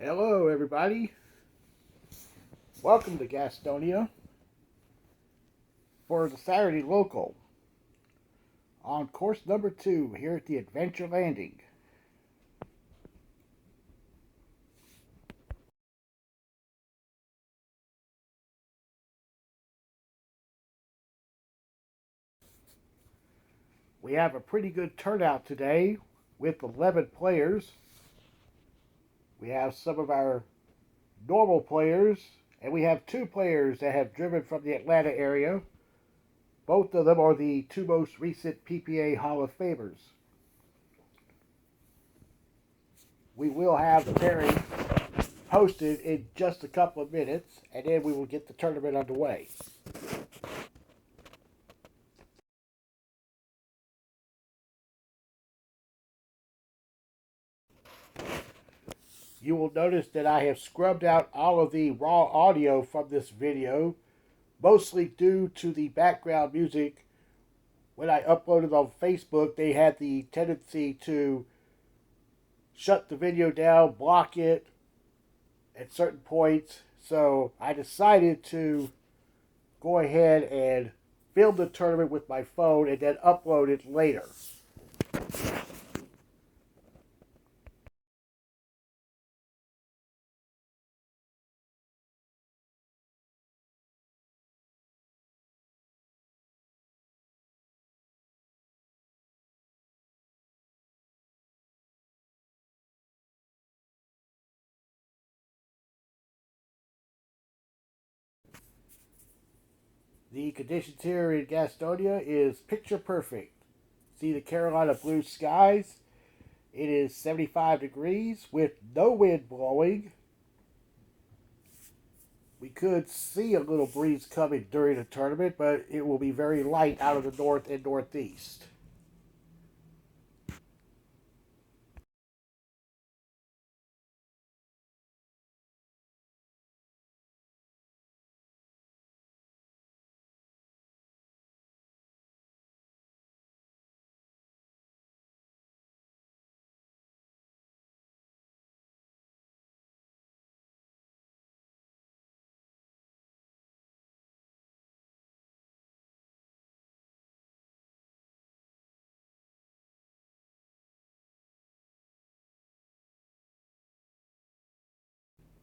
Hello, everybody. Welcome to Gastonia for the Saturday Local on course number 2 here at the Adventure Landing. We have a pretty good turnout today with 11 players. We have some of our normal players, and we have 2 players that have driven from the Atlanta area. Both of them are the 2 most recent PPA Hall of Famers. We will have the pairing posted in just a couple of minutes, and then we will get the tournament underway. You will notice that I have scrubbed out all of the raw audio from this video, mostly due to the background music. When I uploaded on Facebook, they had the tendency to shut the video down, block it at certain points. So I decided to go ahead and film the tournament with my phone and then upload it later. The conditions here in Gastonia is picture perfect. See the Carolina blue skies. It is 75 degrees with no wind blowing. We could see a little breeze coming during the tournament, but it will be very light out of the north and northeast.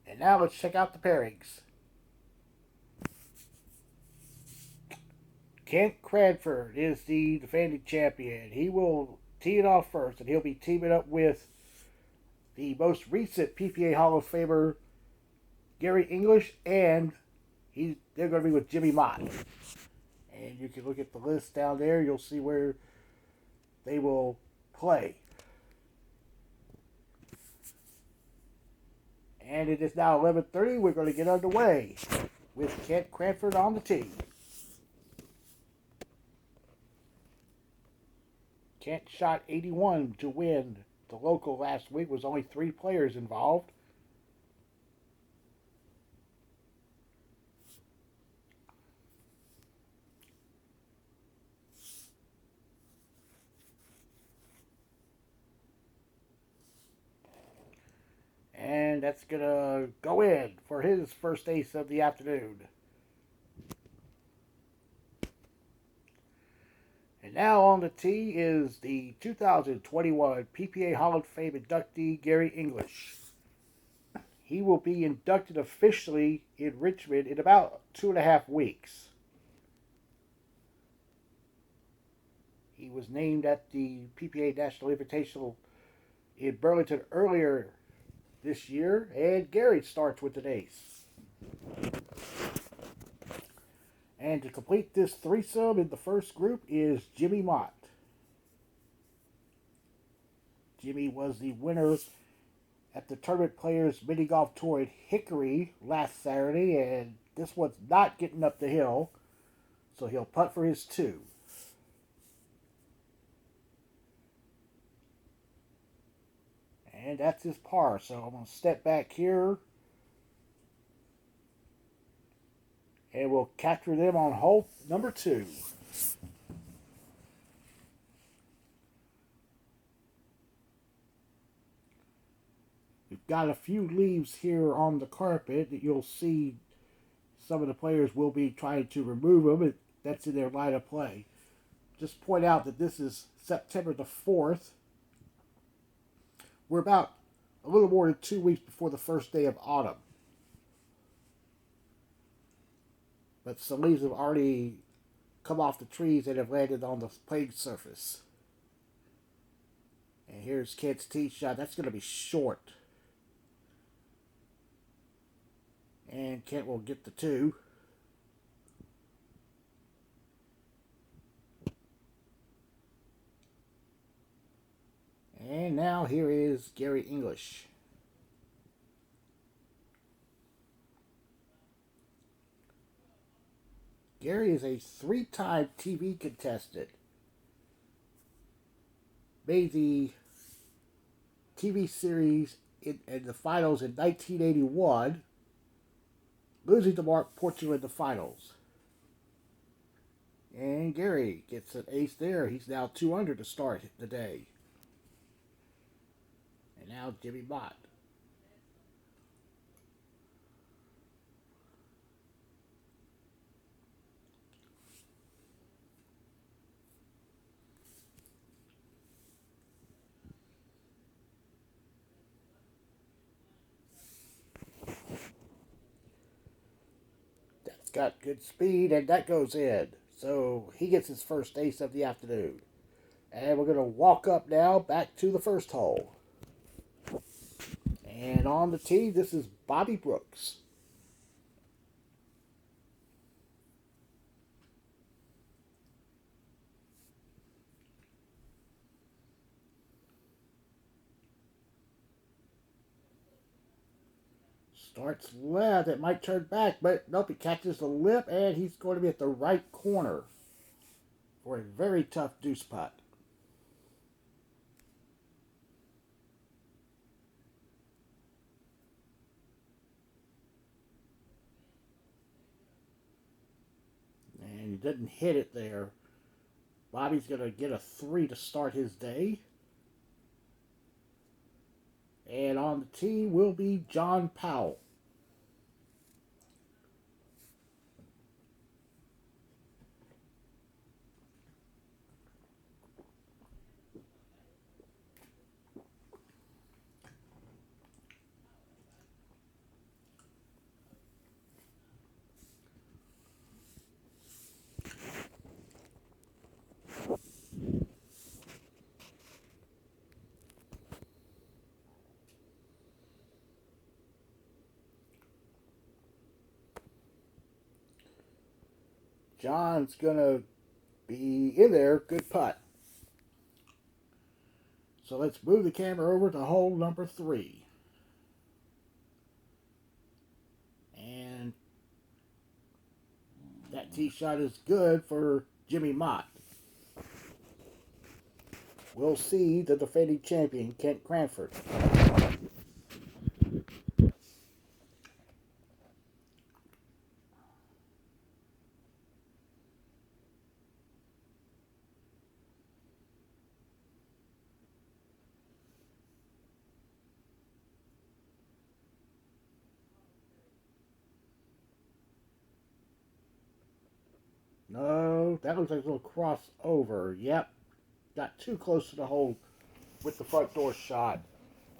And now let's check out the pairings. Kent Cranford is the defending champion. He will tee it off first, and he'll be teaming up with the most recent PPA Hall of Famer, Gary English, and they're going to be with Jimmy Mott. And you can look at the list down there. You'll see where they will play. And it is now 11:30. We're going to get underway with Kent Cranford on the tee. Kent shot 81 to win the local last week. Was only 3 players involved. And that's going to go in for his first ace of the afternoon. And now on the tee is the 2021 PPA Hall of Fame inductee, Gary English. He will be inducted officially in Richmond in about 2.5 weeks. He was named at the PPA National Invitational in Burlington earlier this year, and Gary starts with an ace. And to complete this threesome in the first group is Jimmy Mott. Jimmy was the winner at the Tournament Players Mini Golf Tour at Hickory last Saturday, and this one's not getting up the hill, so he'll putt for his 2. And that's his par, so I'm going to step back here, and we'll capture them on hole number 2. got a few leaves here on the carpet that you'll see some of the players will be trying to remove them. That's in their line of play. Just point out that this is September the 4th. We're about a little more than 2 weeks before the first day of autumn. But some leaves have already come off the trees and have landed on the playing surface. And here's Kent's tee shot. That's going to be short. And Kent will get the 2. And now here is Gary English. Gary is a 3-time TV contestant. Made the TV series in the finals in 1981, losing to Mark Portugal in the finals. And Gary gets an ace there. He's now 2 under to start the day. And now Jimmy Mott. That's got good speed, and that goes in. So he gets his first ace of the afternoon. And we're going to walk up now back to the first hole. And on the tee, this is Bobby Brooks. Starts left. It might turn back, but nope, he catches the lip, and he's going to be at the right corner for a very tough deuce putt. And he didn't hit it there. Bobby's going to get a 3 to start his day. And on the tee will be John Powell. John's going to be in there. Good putt. So let's move the camera over to hole number 3. And that tee shot is good for Jimmy Mott. We'll see the defending champion, Kent Cranford. No, that looks like a little crossover. Yep. Got too close to the hole with the front door shot.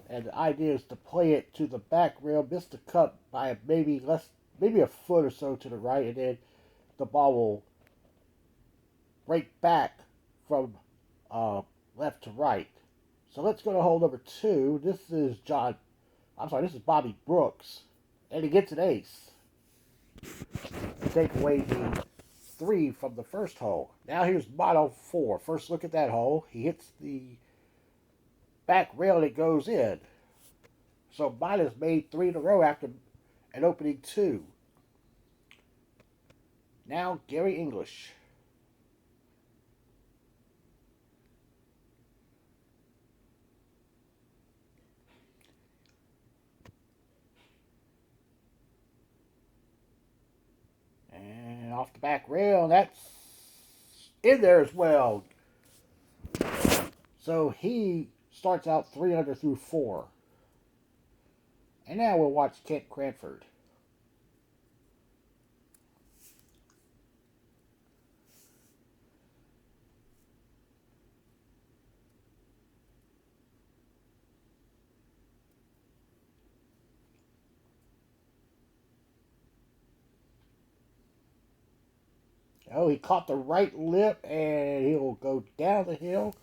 And the idea is to play it to the back rail, missed the cut by maybe a foot or so to the right, and then the ball will break back from left to right. So let's go to hole number 2. This is Bobby Brooks. And he gets an ace. Take away the 3 from the first hole. Now here's Mott on 4. First look at that hole. He hits the back rail and it goes in. So Mott has made 3 in a row after an opening 2. Now Gary English. And off the back rail, that's in there as well. So he starts out 3 under through 4. And now we'll watch Kent Cranford. Oh, he caught the right lip, and he'll go down the hill.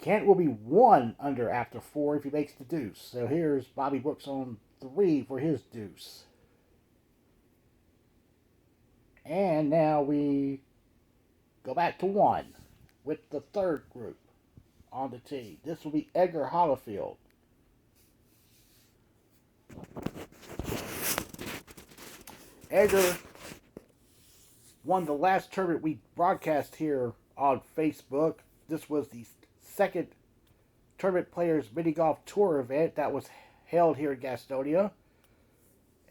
Kent will be 1 under after 4 if he makes the deuce. So here's Bobby Brooks on 3 for his deuce. And now we go back to 1 with the third group on the tee. This will be Edgar Hollifield. Edgar won the last tournament we broadcast here on Facebook. This was the second Tournament Players Mini Golf Tour event that was held here in Gastonia.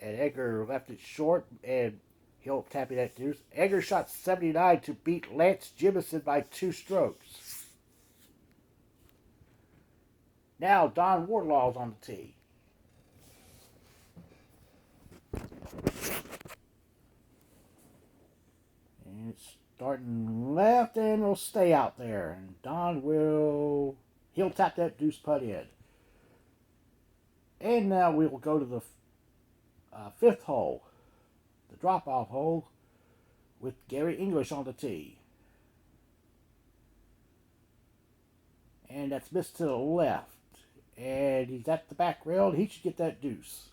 And Edgar left it short, and he'll tap in that deuce. Edgar shot 79 to beat Lance Jimison by 2 strokes. Now Don Wardlaw's on the tee. And it's starting left, and it'll stay out there. And Don he'll tap that deuce putt in. And now we will go to the 5th hole, the drop-off hole, with Gary English on the tee. And that's missed to the left. And he's at the back rail, and he should get that deuce.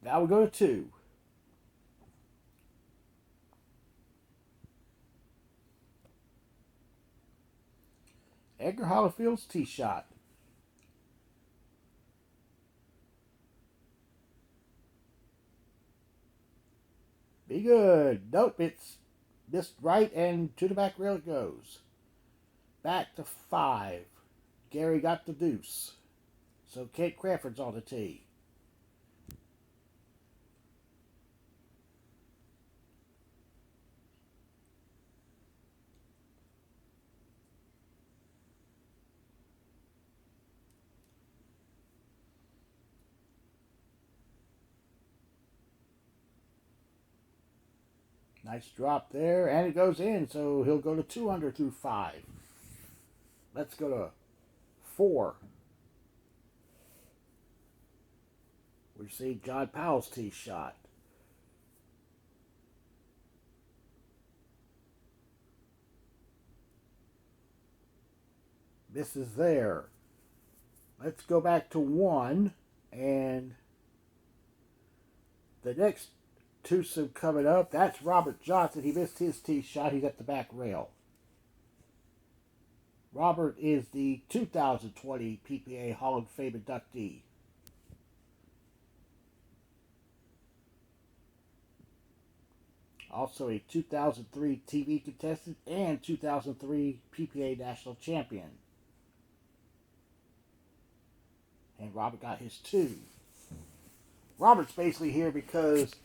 Now we go to 2. Edgar Hollifield's tee shot. Be good. Nope, it's missed right, and to the back rail it goes. Back to 5. Gary got the deuce. So Kent Cranford's on the tee. Nice drop there, and it goes in, so he'll go to 2 under through 5. Let's go to 4. We see John Powell's tee shot. Misses there. Let's go back to 1, and the next twosome coming up, that's Robert Johnson. He missed his tee shot. He's at the back rail. Robert is the 2020 PPA Hall of Fame inductee. Also a 2003 TV contestant and 2003 PPA National Champion. And Robert got his 2. Robert's basically here because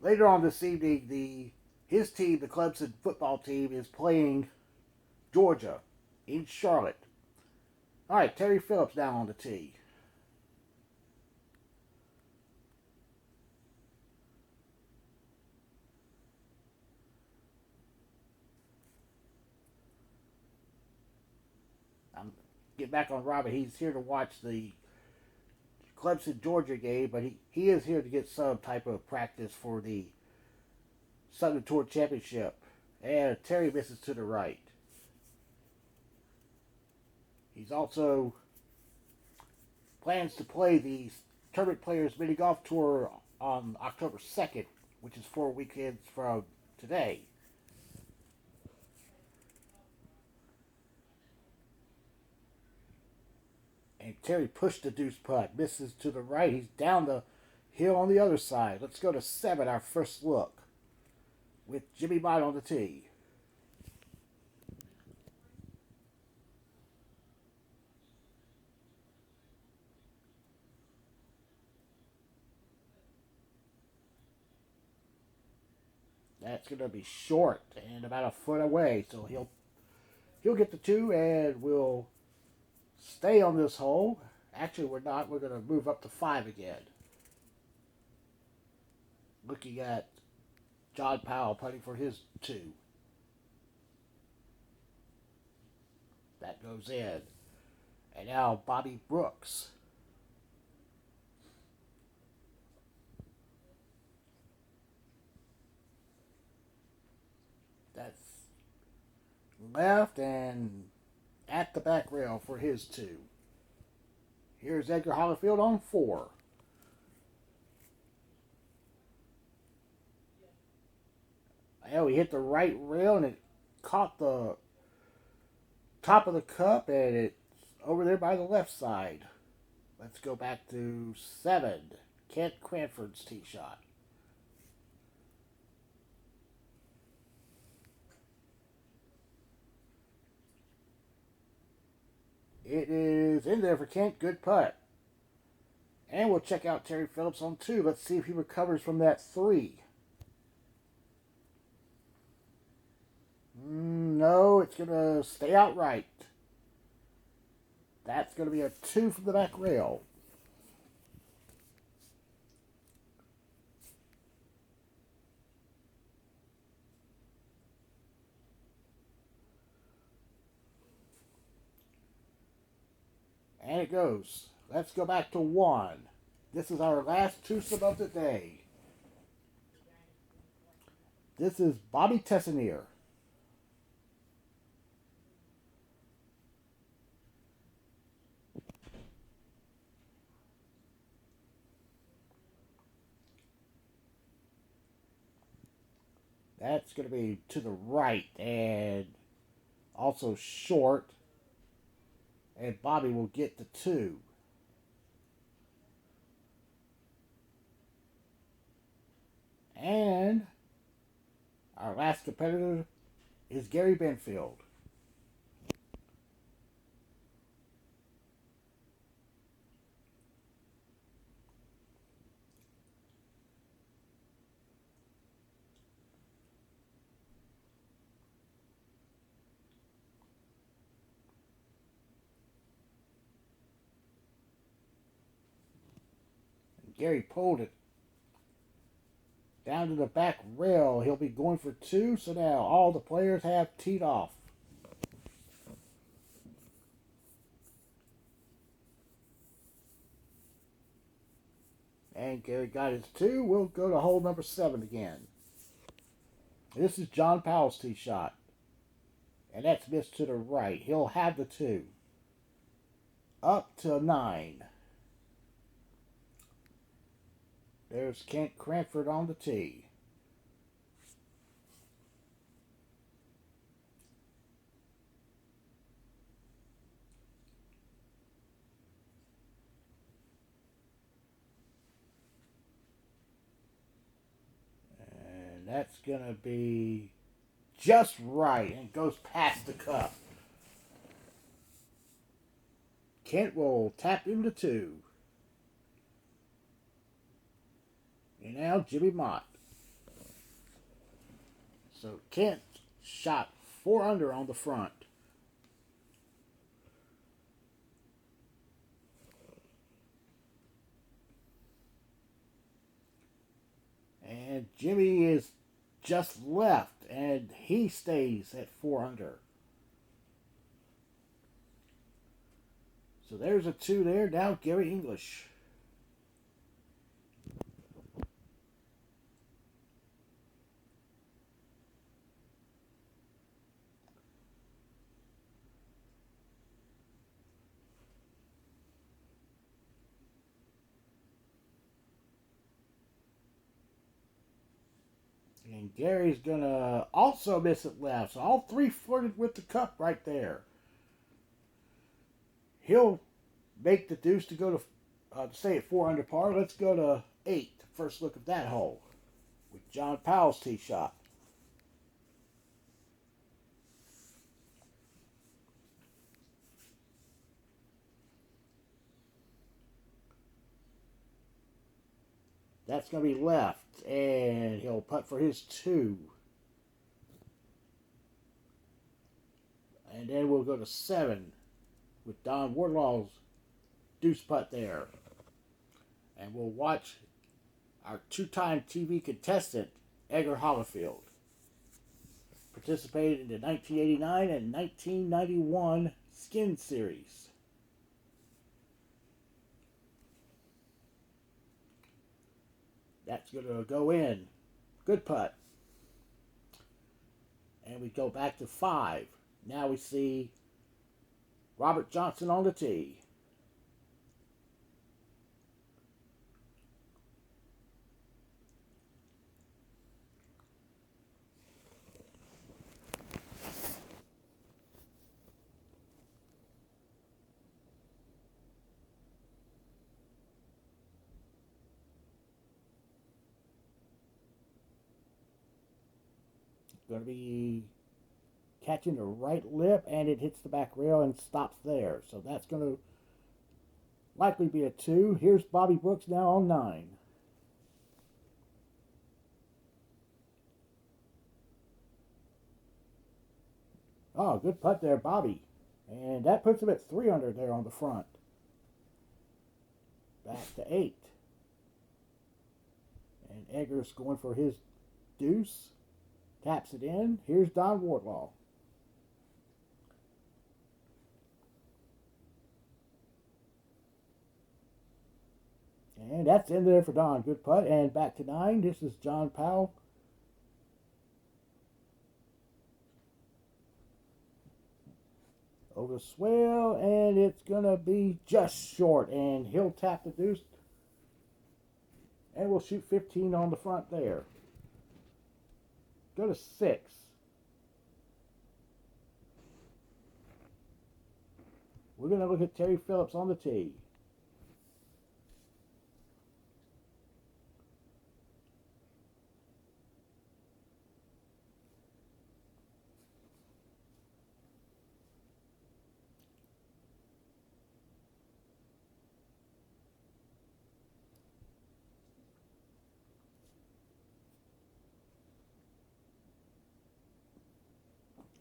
later on this evening, his team, the Clemson football team, is playing Georgia in Charlotte. All right, Terry Phillips now on the tee. I'm getting back on Robert. He's here to watch the Clemson-Georgia game, but he is here to get some type of practice for the Southern Tour Championship. And Terry misses to the right. He's also plans to play the Tournament Players Mini Golf Tour on October 2nd, which is 4 weekends from today. And Terry pushed the deuce putt, misses to the right. He's down the hill on the other side. Let's go to 7, our first look, with Jimmy Mott on the tee. That's going to be short and about a foot away, so he'll He'll get the 2, and we'll stay on this hole. Actually, we're not. We're going to move up to 5 again. Looking at John Powell putting for his 2. That goes in. And now Bobby Brooks. That's left and at the back rail for his 2. Here's Edgar Hollifield on 4. Oh, he hit the right rail and it caught the top of the cup, and it's over there by the left side. Let's go back to 7. Kent Cranford's tee shot. It is in there for Kent. Good putt. And we'll check out Terry Phillips on 2. Let's see if he recovers from that 3. No, it's going to stay outright. That's going to be a 2 from the back rail. And it goes. Let's go back to 1. This is our last twosome of the day. This is Bobby Tessinier. That's going to be to the right and also short. And Bobby will get the 2. And our last competitor is Gary Benfield. Gary pulled it down to the back rail. He'll be going for 2, so now all the players have teed off. And Gary got his 2. We'll go to hole number 7 again. This is John Powell's tee shot. And that's missed to the right. He'll have the 2. Up to 9. There's Kent Cranford on the tee. And that's going to be just right and goes past the cup. Kent will tap into 2. And now Jimmy Mott. So Kent shot 4 under on the front. And Jimmy is just left, and he stays at 4 under. So there's a 2 there. Now Gary English. And Gary's going to also miss it left. So all 3 flirted with the cup right there. He'll make the deuce to go to stay at 4 under par. Let's go to 8. First look at that hole with John Powell's tee shot. That's going to be left, and he'll putt for his 2. And then we'll go to 7 with Don Wardlaw's deuce putt there. And we'll watch our two-time TV contestant, Edgar Hollifield. Participated in the 1989 and 1991 Skin Series. That's going to go in. Good putt. And we go back to 5. Now we see Robert Johnson on the tee. Going to be catching the right lip, and it hits the back rail and stops there. So that's going to likely be a 2. Here's Bobby Brooks now on 9. Oh, good putt there, Bobby. And that puts him at 3 under there on the front. Back to 8. And Edgar's going for his deuce. Taps it in. Here's Don Wardlaw. And that's in there for Don. Good putt. And back to 9. This is John Powell. Over the swell, and it's going to be just short. And he'll tap the deuce. And we'll shoot 15 on the front there. Go to 6. We're going to look at Terry Phillips on the tee.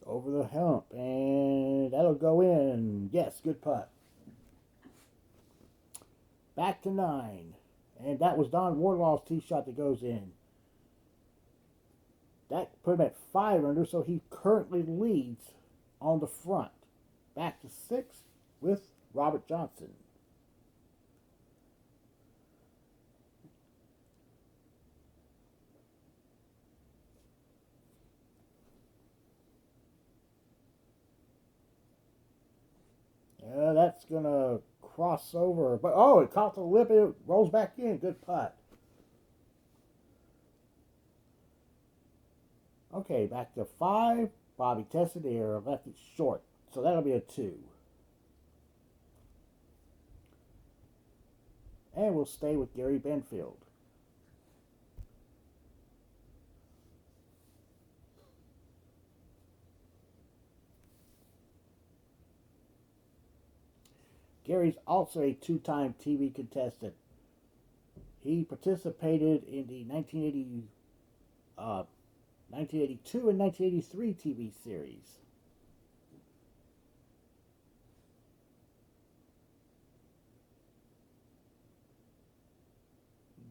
Over the hump, and that'll go in. Yes, good putt. Back to 9, and that was Don Wardlaw's tee shot that goes in. That put him at 5 under, so he currently leads on the front. Back to 6 with Robert Johnson. That's going to cross over. But, oh, it caught the lip and it rolls back in. Good putt. Okay, back to 5. Bobby tested the air, left it short. So that'll be a 2. And we'll stay with Gary Benfield. Gary's also a 2-time TV contestant. He participated in the 1982 and 1983 TV series.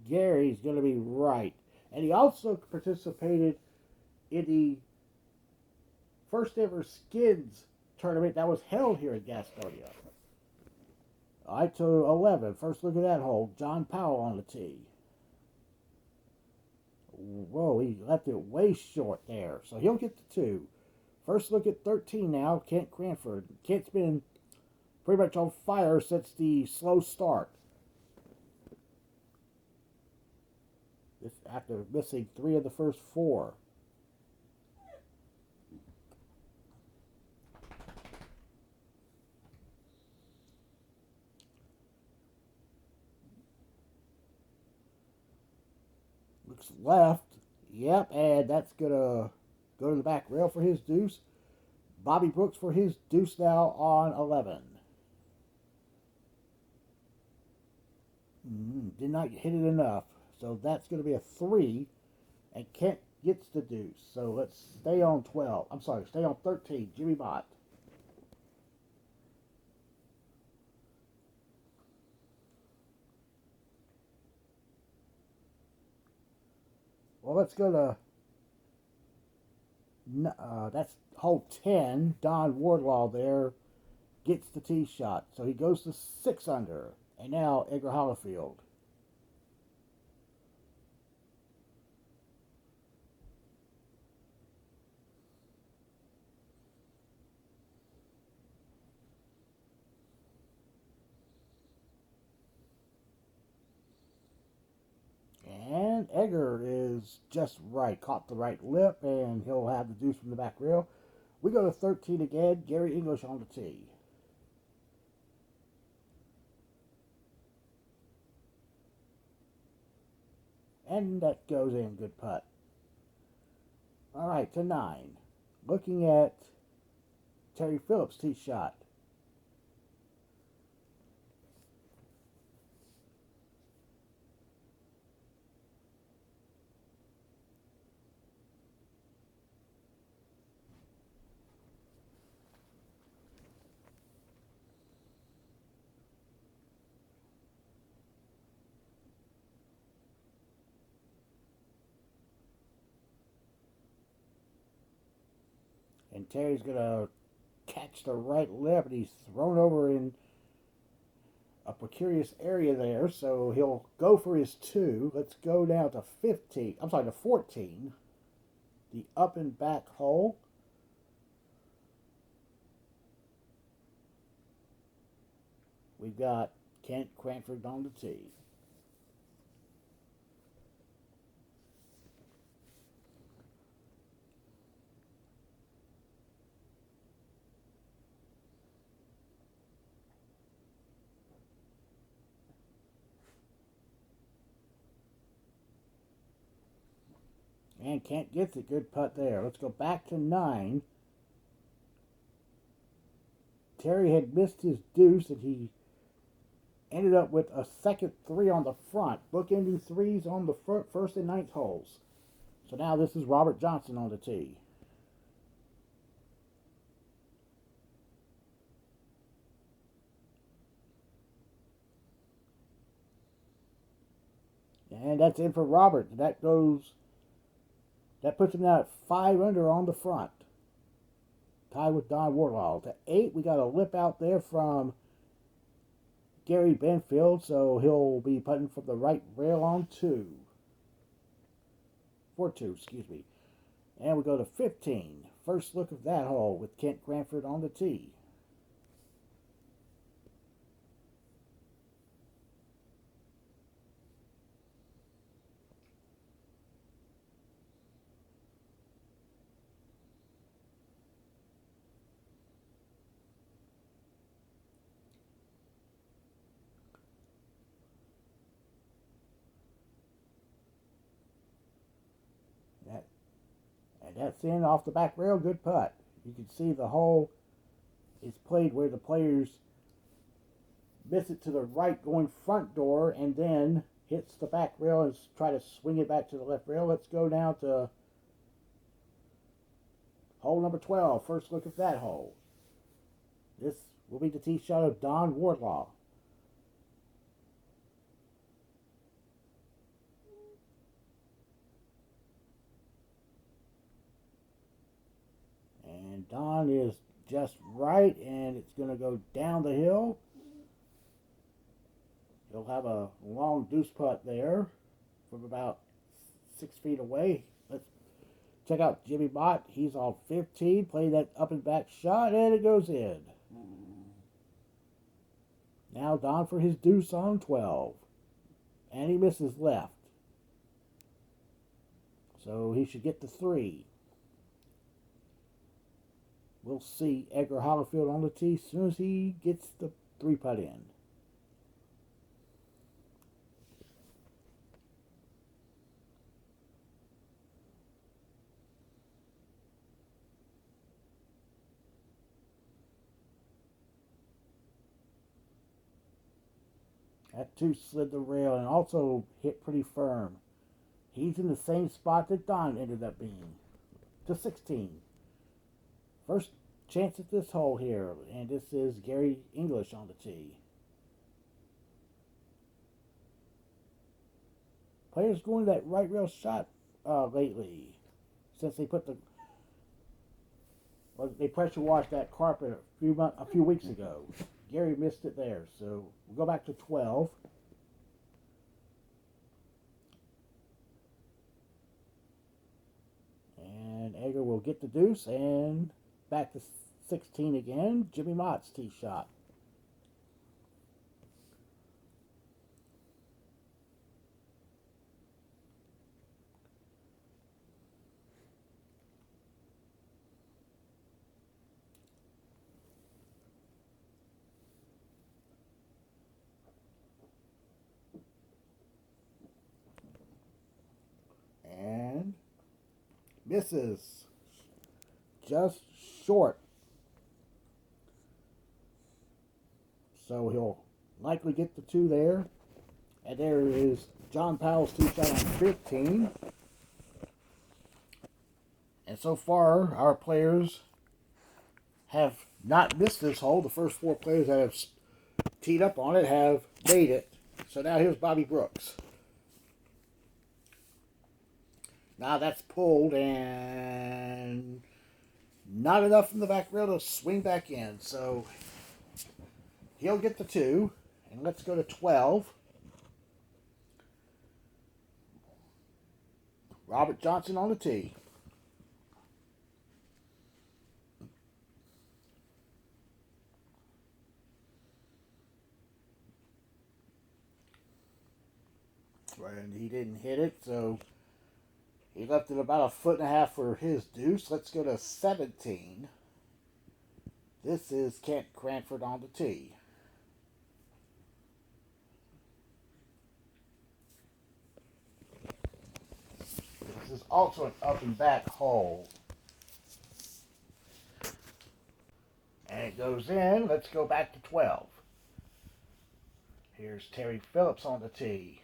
Gary's going to be right. And he also participated in the first ever Skids tournament that was held here at Gastonia. All right, to 11. First look at that hole. John Powell on the tee. Whoa, he left it way short there. So he'll get the 2. First look at 13 now. Kent Cranford. Kent's been pretty much on fire since the slow start. After missing 3 of the first 4. Looks left. Yep, and that's going to go to the back rail for his deuce. Bobby Brooks for his deuce now on 11. Did not hit it enough. So that's going to be a 3. And Kent gets the deuce. So let's stay on 12. I'm sorry, stay on 13. Jimmy Mott. Well, let's go to that's hole 10. Don Wardlaw there gets the tee shot, so he goes to 6 under. And now Edgar Hollifield. And Edgar is just right, caught the right lip, and he'll have the deuce from the back rail. We go to 13 again. Gary English on the tee. And that goes in. Good putt. All right, to 9. Looking at Terry Phillips' tee shot. And Terry's going to catch the right lip, and he's thrown over in a precarious area there, so he'll go for his 2. Let's go down to 15. I'm sorry, to 14. The up and back hole. We've got Kent Cranford on the tee. And Kent gets a good putt there. Let's go back to 9. Terry had missed his deuce, and he ended up with a second 3 on the front, bookending 3s on the first and 9th holes. So now this is Robert Johnson on the tee. And that's in for Robert. That puts him now at 5 under on the front. Tied with Don Wardlaw. To 8, we got a lip out there from Gary Benfield, so he'll be putting from the right rail on 2. For 2, excuse me. And we go to 15. First look of that hole with Kent Cranford on the tee. And that's in off the back rail. Good putt. You can see the hole is played where the players miss it to the right going front door and then hits the back rail and try to swing it back to the left rail. Let's go down to hole number 12. First look at that hole. This will be the tee shot of Don Wardlaw. And Don is just right, and it's going to go down the hill. He'll have a long deuce putt there from about 6 feet away. Let's check out Jimmy Mott. He's on 15. Play that up and back shot, and it goes in. Now Don for his deuce on 12. And he misses left. So he should get the 3. We'll see Edgar Hollifield on the tee as soon as he gets the 3 putt in. That 2 slid the rail and also hit pretty firm. He's in the same spot that Don ended up being. To 16. First chance at this hole here, and this is Gary English on the tee. Players going that right rail shot lately since they put they pressure washed that carpet a few weeks ago. Gary missed it there, so we'll go back to 12. And Edgar will get the deuce, and back to 16 again. Jimmy Mott's tee shot. And misses. Just short. So he'll likely get the 2 there. And there is John Powell's tee shot on 15. And so far, our players have not missed this hole. The first 4 players that have teed up on it have made it. So now here's Bobby Brooks. Now that's pulled and not enough from the back rail to swing back in. So he'll get the 2. And let's go to 12. Robert Johnson on the tee. And he didn't hit it, so he left it about 1.5 feet for his deuce. Let's go to 17. This is Kent Cranford on the tee. This is also an up and back hole. And it goes in. Let's go back to 12. Here's Terry Phillips on the tee.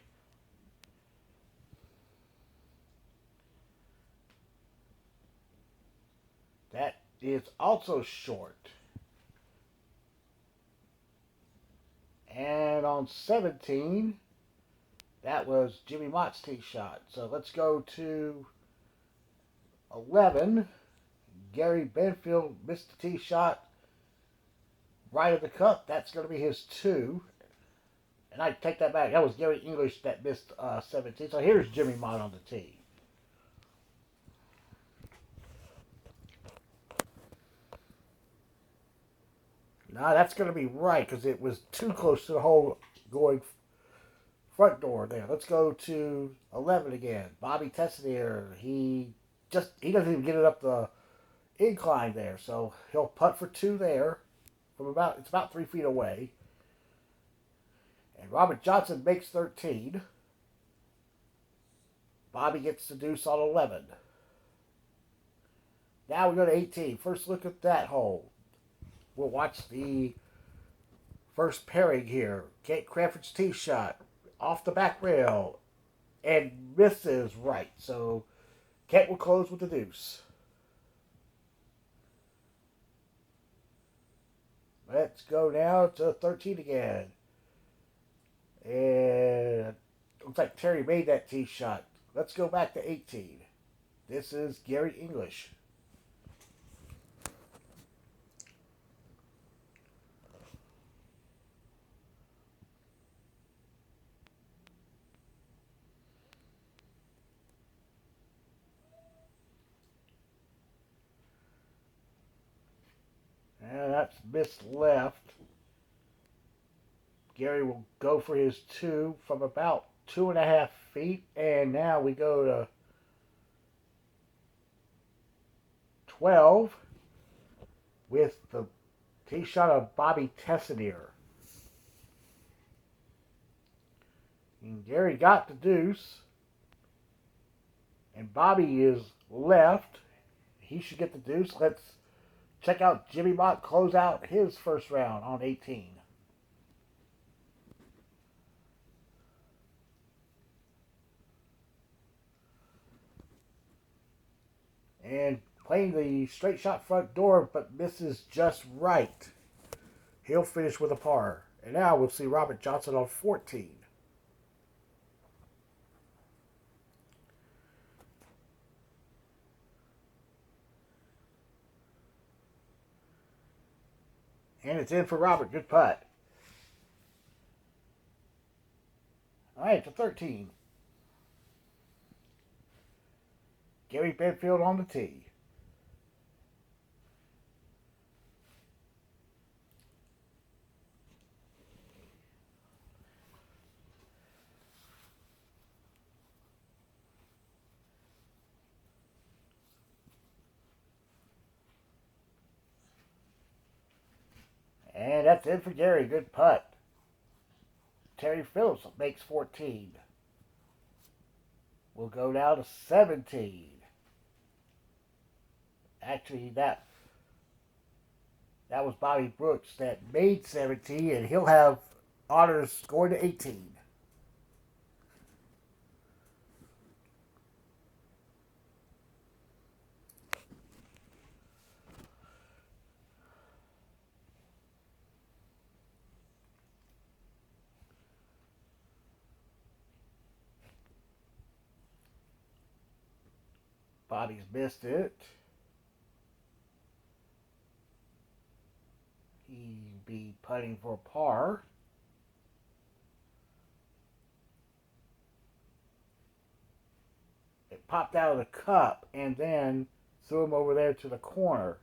That is also short. And on 17, that was Jimmy Mott's tee shot. So let's go to 11. Gary Benfield missed the tee shot right of the cup. That's going to be his 2. And I take that back. That was Gary English that missed 17. So here's Jimmy Mott on the tee. Now that's going to be right because it was too close to the hole going front door there. Let's go to 11 again. Bobby Tessinier. He doesn't even get it up the incline there, so he'll putt for 2 there. It's about 3 feet away. And Robert Johnson makes 13. Bobby gets the deuce on 11. Now we go to 18. First look at that hole. We'll watch the first pairing here. Kate Cranford's tee shot off the back rail and misses right. So Kent will close with the deuce. Let's go now to 13 again. And looks like Terry made that tee shot. Let's go back to 18. This is Gary English. And that's missed left. Gary will go for his 2 from about 2.5 feet. And now we go to 12 with the tee shot of Bobby Tessinier. And Gary got the deuce. And Bobby is left. He should get the deuce. Let's check out Jimmy Mott close out his first round on 18. And playing the straight shot front door, but misses just right. He'll finish with a par. And now we'll see Robert Johnson on 14. And it's in for Robert. Good putt. All right, to 13. Gary Bedfield on the tee. And that's it for Gary. Good putt. Terry Phillips makes 14. We'll go down to 17. Actually, that was Bobby Brooks that made 17, and he'll have honors going to 18. Bobby's missed it. He'd be putting for par. It popped out of the cup and then threw him over there to the corner.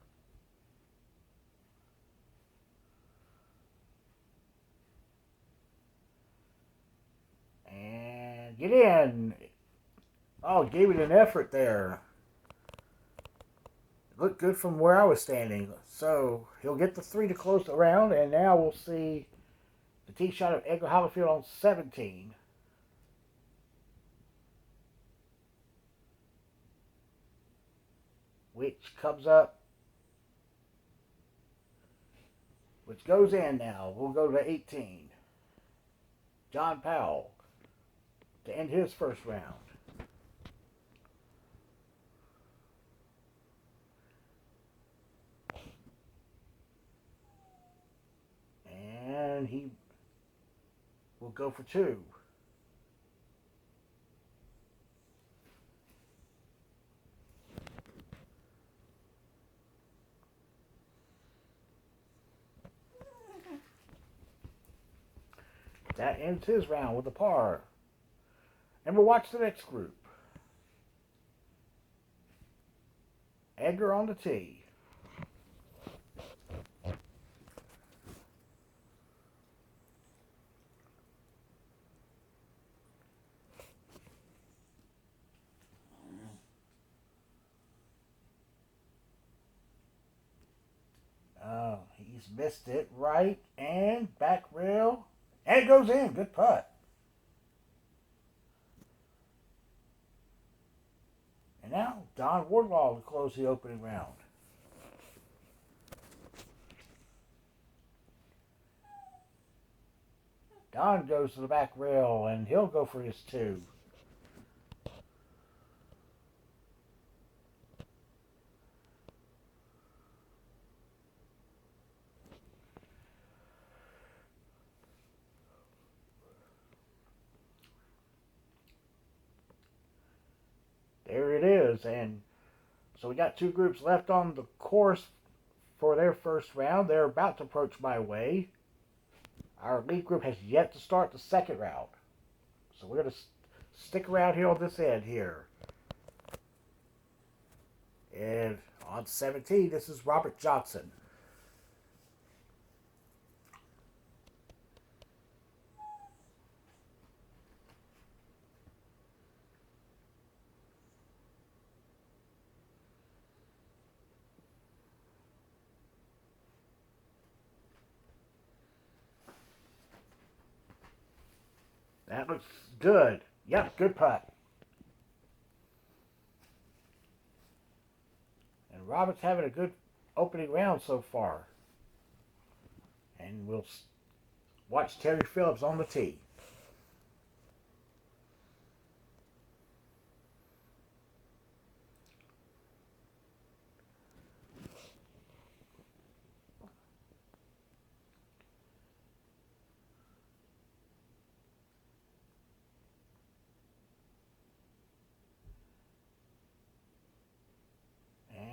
And get in. Oh, gave it an effort there. Looked good from where I was standing. So he'll get the 3 to close the round, and now we'll see the tee shot of Edgar Hollifield on 17. Which comes up, which goes in now. We'll go to 18. John Powell to end his first round. And he will go for 2. That ends his round with a par. And we'll watch the next group. Edgar on the tee. Oh, he's missed it right and back rail. And it goes in. Good putt. And now Don Wardlaw to close the opening round. Don goes to the back rail and he'll go for his 2. There it is. And so we got 2 groups left on the course for their first round. They're about to approach my way. Our lead group has yet to start the second round. So we're going to stick around here on this end here. And on 17, this is Robert Johnson. That looks good. Yep, good putt. And Robert's having a good opening round so far. And we'll watch Terry Phillips on the tee.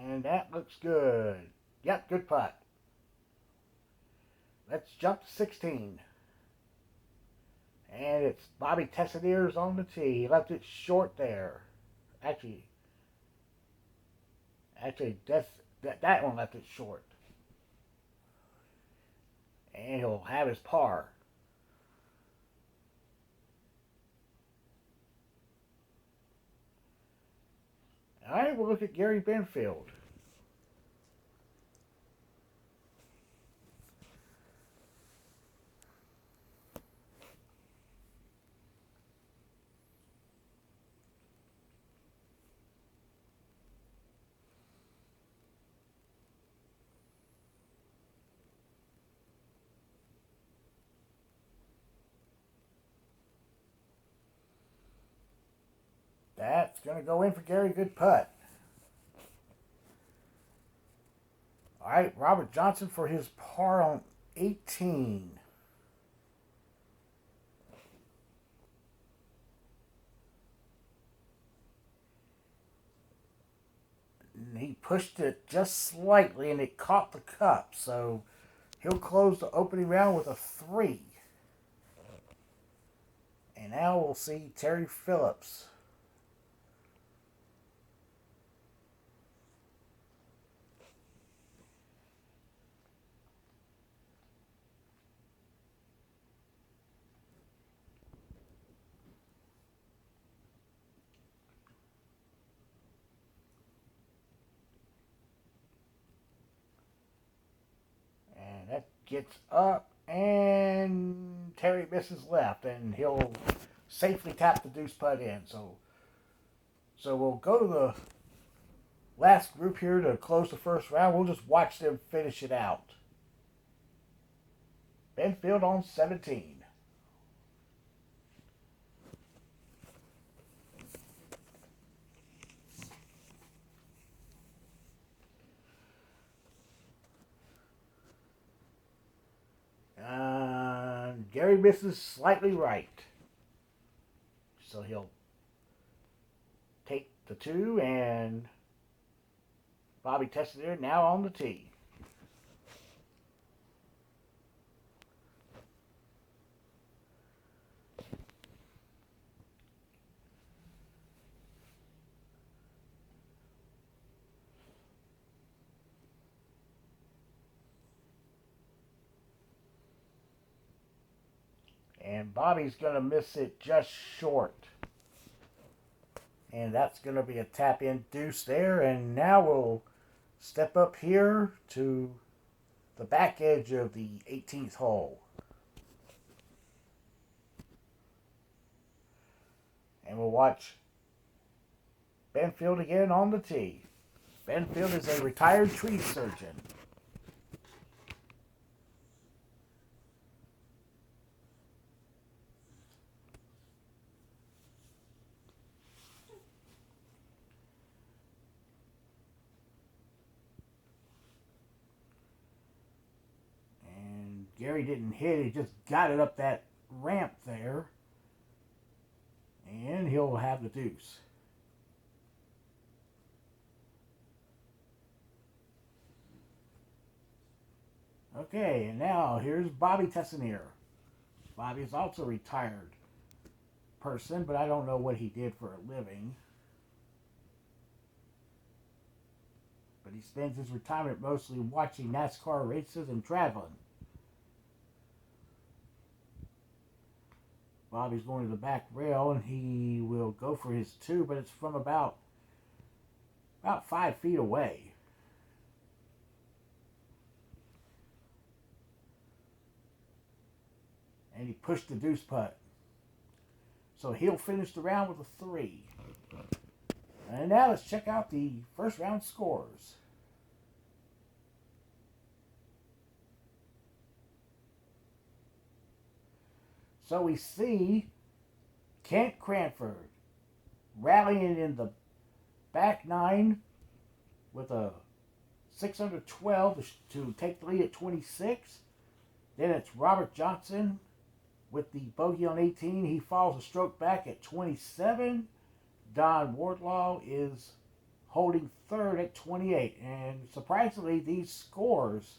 And that looks good. Yep, good putt. Let's jump to 16. And it's Bobby Tessiter's on the tee. He left it short there. Actually, that one left it short. And he'll have his par. All right, we'll look at Gary Benfield. That's going to go in for Gary. Good putt. All right, Robert Johnson for his par on 18. And he pushed it just slightly and it caught the cup. So he'll close the opening round with a 3. And now we'll see Terry Phillips. And that gets up, and Terry misses left, and he'll safely tap the deuce putt in. So we'll go to the last group here to close the first round. We'll just watch them finish it out. Benfield on 17. Gary misses slightly right. So he'll take the 2, and Bobby Tessiter now on the tee. And Bobby's going to miss it just short. And that's going to be a tap-in deuce there. And now we'll step up here to the back edge of the 18th hole. And we'll watch Benfield again on the tee. Benfield is a retired tree surgeon. Gary didn't hit, he just got it up that ramp there. And he'll have the deuce. Okay, and now here's Bobby Tessiter. Bobby is also a retired person, but I don't know what he did for a living. But he spends his retirement mostly watching NASCAR races and traveling. Bobby's going to the back rail, and he will go for his 2, but it's from about 5 feet away. And he pushed the deuce putt. So he'll finish the round with a 3. And now let's check out the first round scores. So we see Kent Cranford rallying in the back 9 with a 6 under 12 to take the lead at 26. Then it's Robert Johnson with the bogey on 18. He falls a stroke back at 27. Don Wardlaw is holding third at 28. And surprisingly, these scores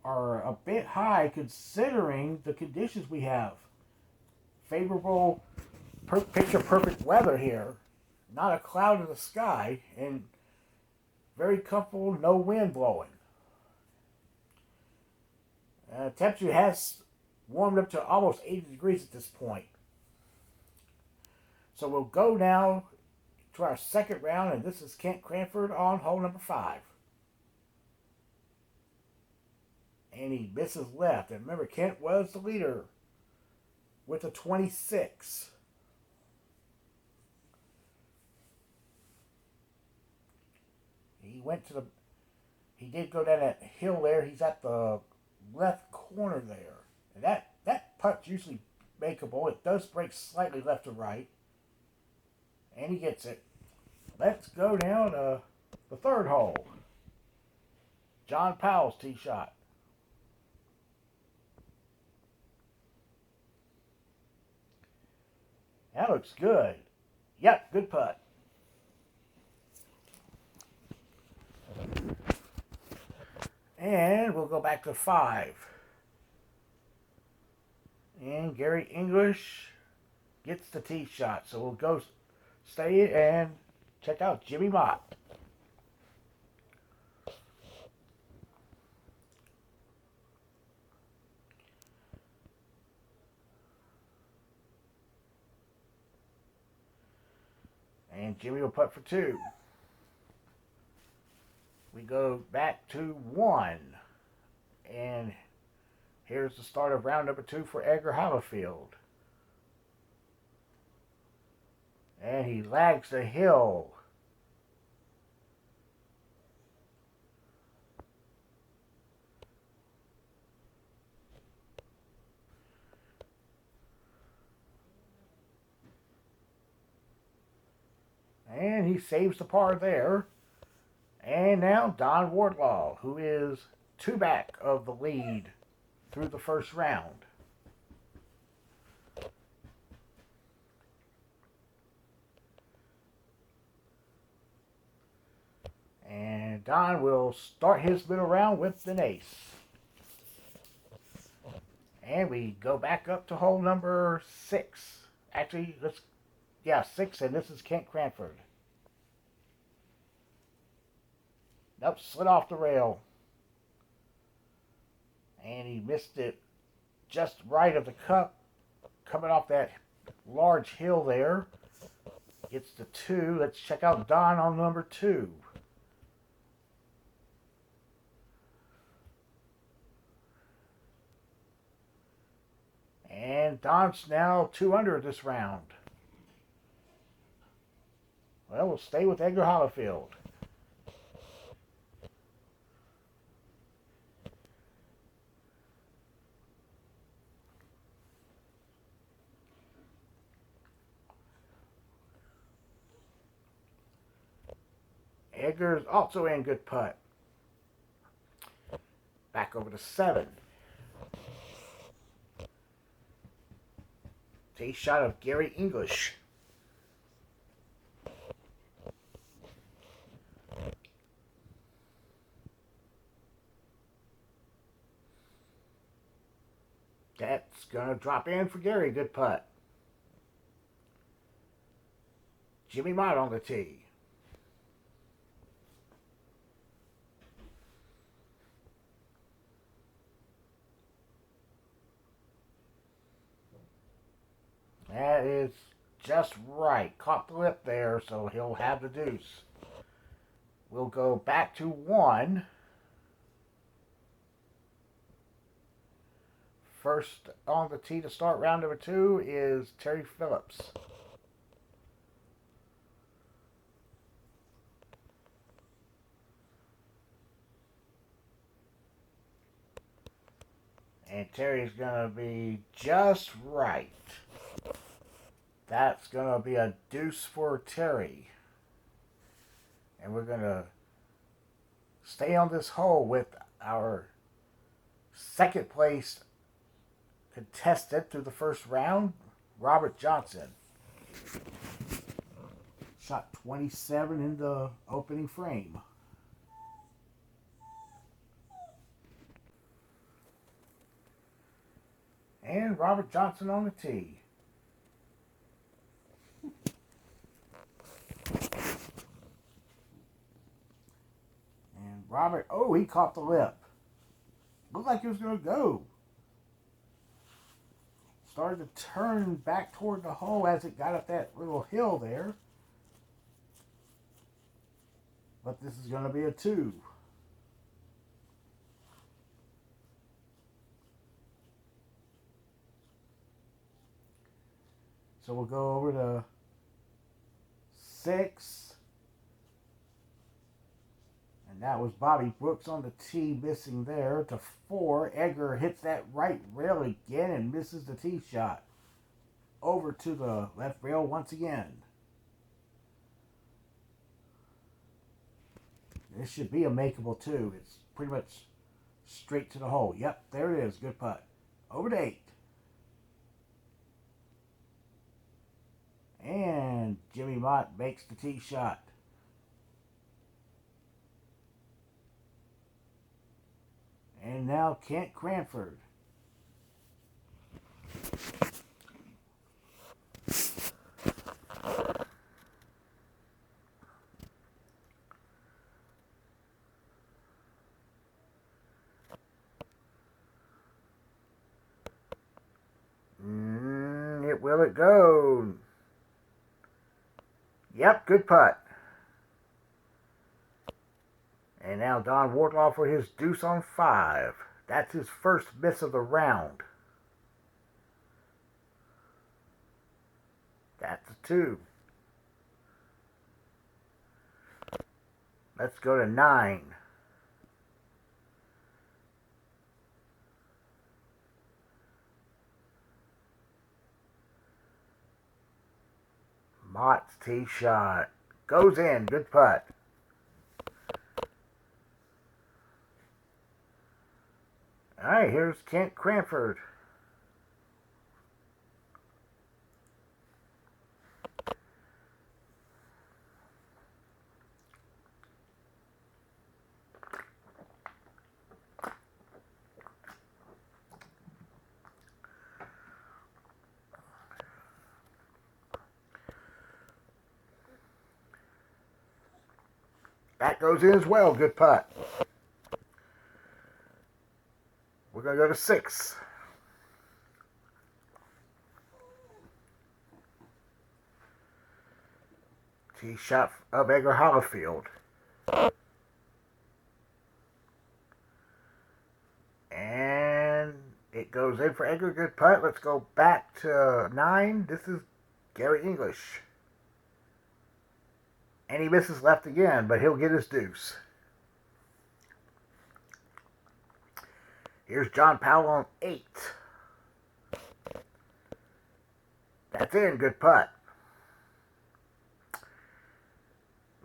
are a bit high considering the conditions we have. Favorable, picture perfect weather here. Not a cloud in the sky, and very comfortable, no wind blowing. Temperature has warmed up to almost 80 degrees at this point. So we'll go now to our second round, and this is Kent Cranford on hole number 5. And he misses left. And remember, Kent was the leader with a 26. He did go down that hill there. He's at the left corner there. And that putt's usually makeable. It does break slightly left to right. And he gets it. Let's go down to the third hole. John Powell's tee shot. That looks good. Yep, good putt. And we'll go back to 5. And Gary English gets the tee shot. So we'll go stay and check out Jimmy Mott. And Jimmy will putt for 2. We go back to 1. And here's the start of round number 2 for Edgar Hollifield. And he lags the hill. And he saves the par there. And now Don Wardlaw, who is 2 back of the lead through the first round. And Don will start his middle round with an ace. And we go back up to hole number 6. Actually, 6, and this is Kent Cranford. Nope, slid off the rail. And he missed it just right of the cup, coming off that large hill there. Gets the 2. Let's check out Don on number 2. And Don's now 2 under this round. Well, we'll stay with Edgar Hollifield. Edgar's also in good putt. Back over to 7. Tee shot of Gary English. That's going to drop in for Gary. Good putt. Jimmy Mott on the tee. That is just right. Caught the lip there, so he'll have the deuce. We'll go back to 1. First on the tee to start round number 2 is Terry Phillips. And Terry's going to be just right. That's going to be a deuce for Terry. And we're going to stay on this hole with our second place contestant through the first round, Robert Johnson. Shot 27 in the opening frame. And Robert Johnson on the tee. And Robert, oh, he caught the lip. Looked like he was going to go. Started to turn back toward the hole as it got up that little hill there. But this is going to be a 2. So we'll go over to 6. And that was Bobby Brooks on the tee, missing there. To 4, Edgar hits that right rail again and misses the tee shot. Over to the left rail once again. This should be a makeable 2. It's pretty much straight to the hole. Yep, there it is. Good putt. Over to 8. And Jimmy Mott makes the tee shot. And now Kent Cranford. Will it go? Yep, good putt. And now Don Wardlaw for his deuce on 5. That's his first miss of the round. That's a 2. Let's go to 9. Mott's tee shot. Goes in. Good putt. Alright, here's Kent Cranford. That goes in as well. Good putt. We're going to go to 6. Tee shot of Edgar Hollifield. And it goes in for Edgar. Good putt. Let's go back to 9. This is Gary English. And he misses left again, but he'll get his deuce. Here's John Powell on 8. That's in. Good putt.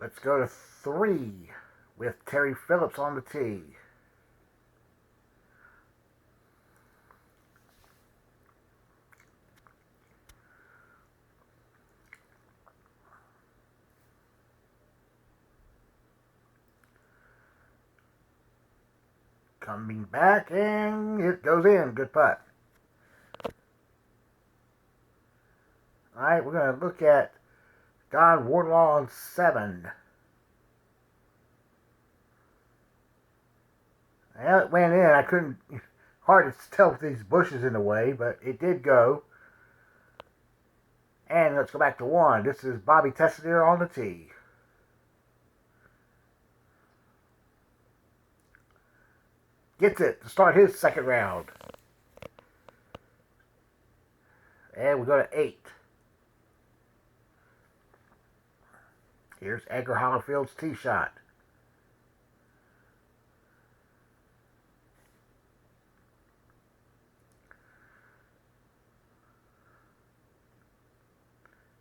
Let's go to 3 with Terry Phillips on the tee. Coming back, and it goes in. Good putt. Alright, we're going to look at Don Wardlaw on 7. Well, it went in. I couldn't, hard to tell with these bushes in the way, but it did go. And let's go back to 1. This is Bobby Tessiter on the tee. Gets it to start his second round. And we go to 8. Here's Edgar Hollifield's tee shot.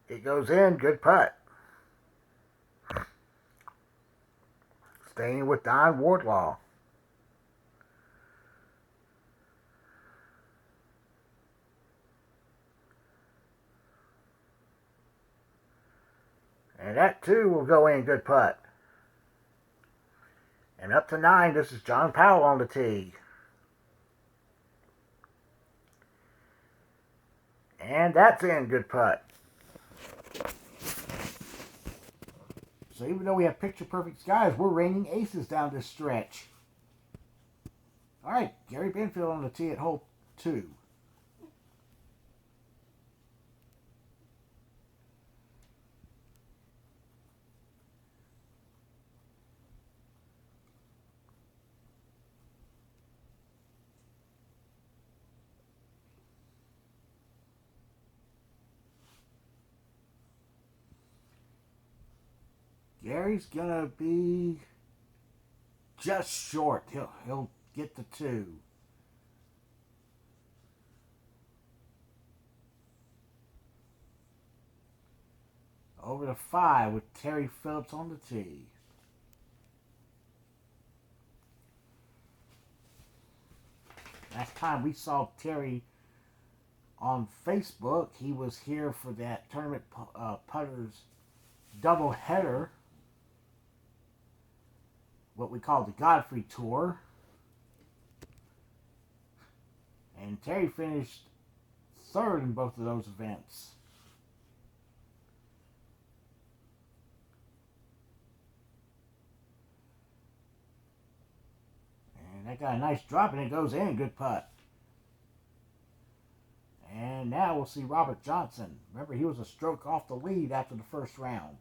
It goes in. Good putt. Staying with Don Wardlaw. And that too will go in. Good putt. And up to 9, this is John Powell on the tee. And that's in. Good putt. So even though we have picture-perfect skies, we're raining aces down this stretch. All right, Gary Benfield on the tee at hole 2. Gary's gonna be just short. He'll get the 2. Over to 5 with Terry Phillips on the tee. Last time we saw Terry on Facebook, he was here for that tournament putters double header, what we call the Godfrey Tour. And Terry finished 3rd in both of those events. And that got a nice drop and it goes in. Good putt. And now we'll see Robert Johnson. Remember, he was a stroke off the lead after the first round.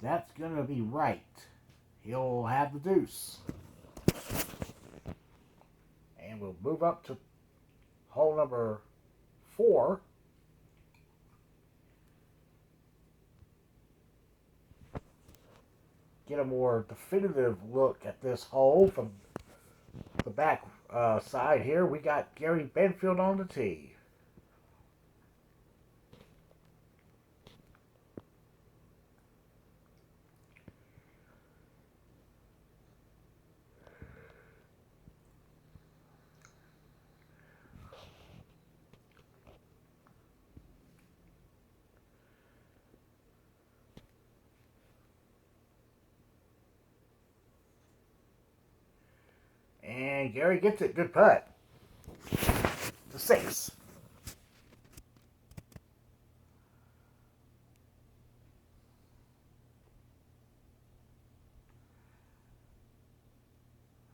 That's going to be right. He'll have the deuce. And we'll move up to hole number 4. Get a more definitive look at this hole from the back side here. We got Gary Benfield on the tee. And Gary gets it. Good putt. The 6.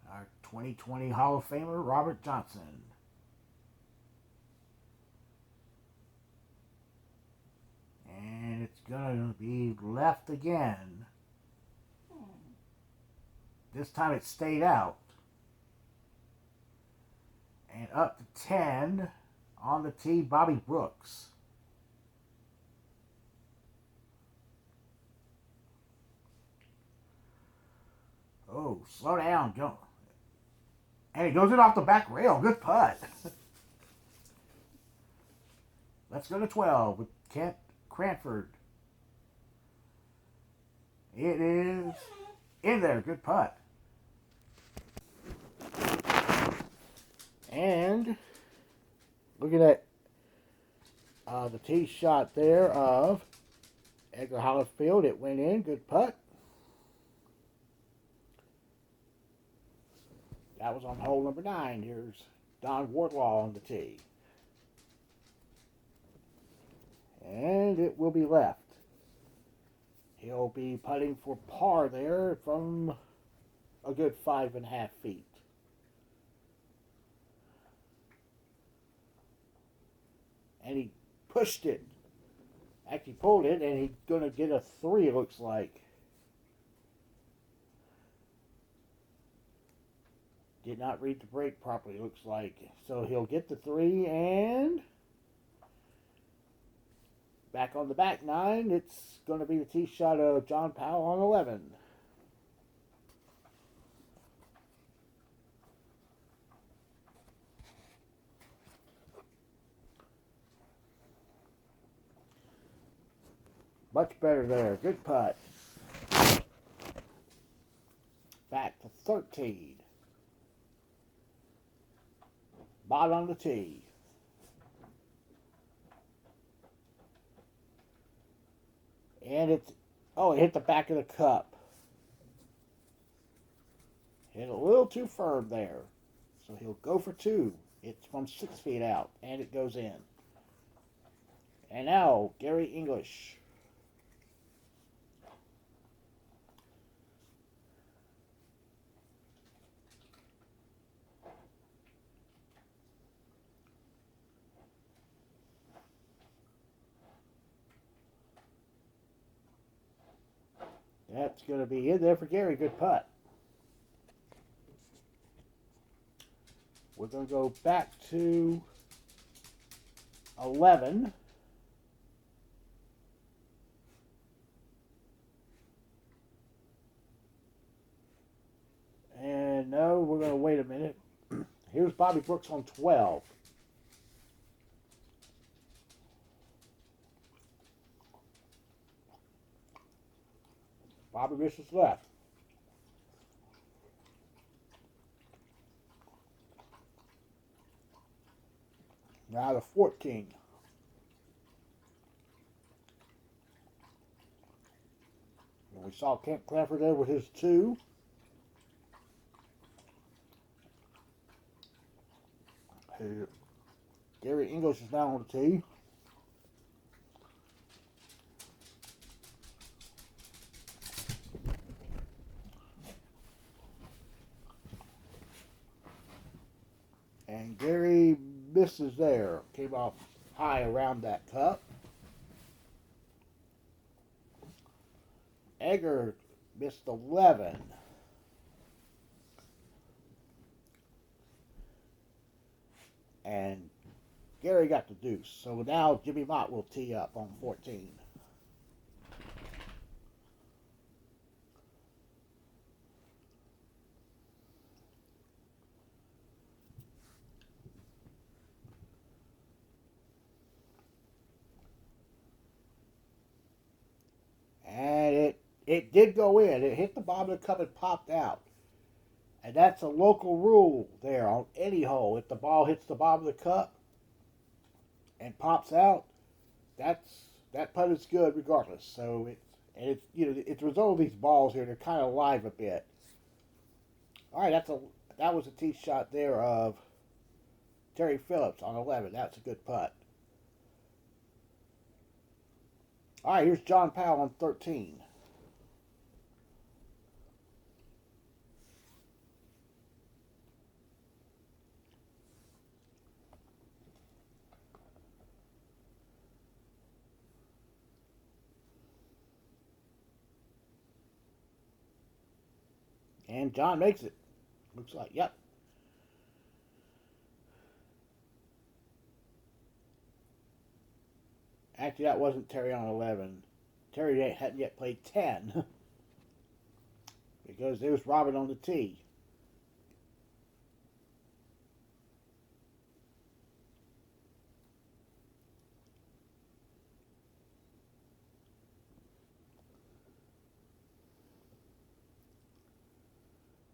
Our 2020 Hall of Famer, Robert Johnson. And it's going to be left again. This time it stayed out. And up to 10 on the tee, Bobby Brooks. Oh, slow down. Go. And it goes in off the back rail. Good putt. Let's go to 12 with Kent Cranford. It is in there. Good putt. And looking at the tee shot there of Edgar Hollifield, it went in. Good putt. That was on hole number 9. Here's Don Wardlaw on the tee. And it will be left. He'll be putting for par there from a good 5.5 feet. And he pushed it. Actually pulled it, and he's going to get a 3, it looks like. Did not read the break properly, looks like. So he'll get the 3, and back on the back 9, it's going to be the tee shot of John Powell on 11. Much better there. Good putt. 13. Mott on the tee. And it hit the back of the cup. Hit a little too firm there. So he'll go for 2. It's from 6 feet out, and it goes in. And now, Gary English. That's going to be in there for Gary. Good putt. We're going to go back to 11. And no, we're going to wait a minute. Here's Bobby Brooks on 12. Bobby misses left. Now the 14. And we saw Kent Cranford there with his 2. Gary English is now on the tee. And Gary misses there. Came off high around that cup. Edgar missed 11. And Gary got the deuce. So now Jimmy Mott will tee up on 14. And it did go in. It hit the bottom of the cup and popped out. And that's a local rule there on any hole. If the ball hits the bottom of the cup and pops out, that putt is good regardless. So it's it's the result of these balls here. They're kind of live a bit. All right, that was a tee shot there of Terry Phillips on 11. That's a good putt. All right, here's John Powell on 13. And John makes it. Looks like, yep. Actually, that wasn't Terry on 11. Terry hadn't yet played 10. Because there's Robin on the tee.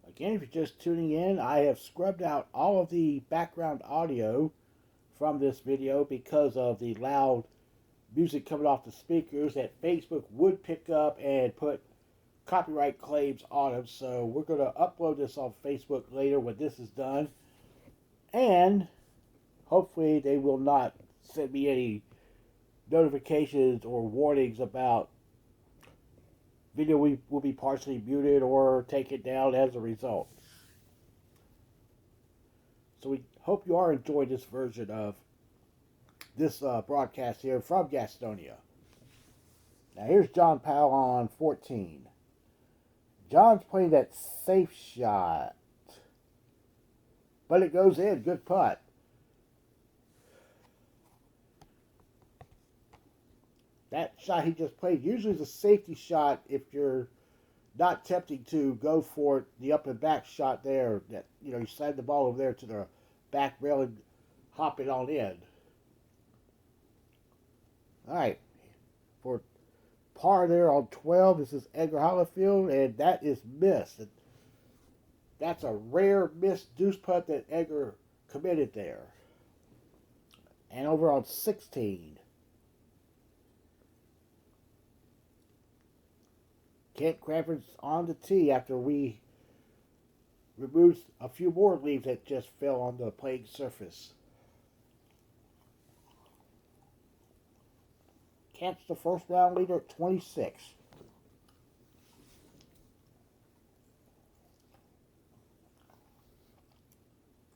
Again, if you're just tuning in, I have scrubbed out all of the background audio from this video because of the loud music coming off the speakers that Facebook would pick up and put copyright claims on them. So we're going to upload this on Facebook later when this is done. And hopefully they will not send me any notifications or warnings about video will be partially muted or take it down as a result. So we hope you are enjoying this version of this broadcast here from Gastonia. Now here's John Powell on 14. John's playing that safe shot. But it goes in. Good putt. That shot he just played usually is a safety shot if you're not tempting to go for the up and back shot there. That you slide the ball over there to the back rail and hop it on in. All right. For par there on 12, this is Edgar Hollifield, and that is missed. That's a rare missed deuce putt that Edgar committed there. And over on 16, Kent Cranford's on the tee after we removed a few more leaves that just fell on the playing surface. Kent's the first round leader at 26.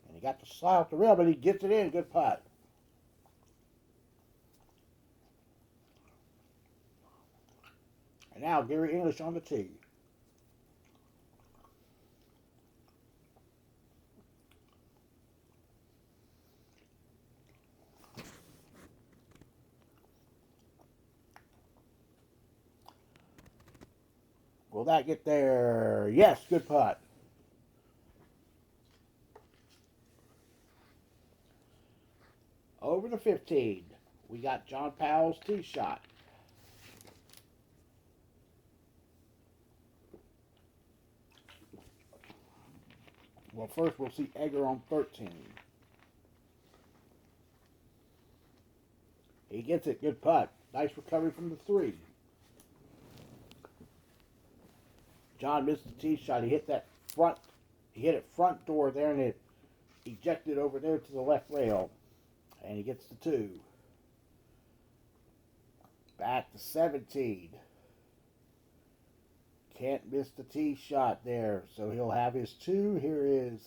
And he got the slide off the rim, but he gets it in. Good putt. And now Gary English on the tee. Will that get there? Yes, good putt. Over to 15, we got John Powell's tee shot. Well, first we'll see Edgar on 13. He gets it, good putt. Nice recovery from the 3. John missed the tee shot. He hit it front door there, and it ejected over there to the left rail. And he gets the 2. Back to 17. Can't miss the tee shot there, so he'll have his 2. Here is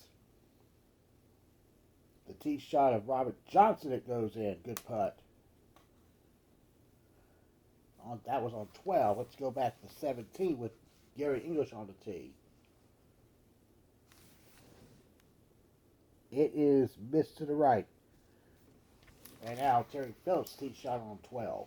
the tee shot of Robert Johnson that goes in. Good putt. That was on 12. Let's go back to 17 with Gary English on the tee. It is missed to the right. And now Terry Phillips' tee shot on 12.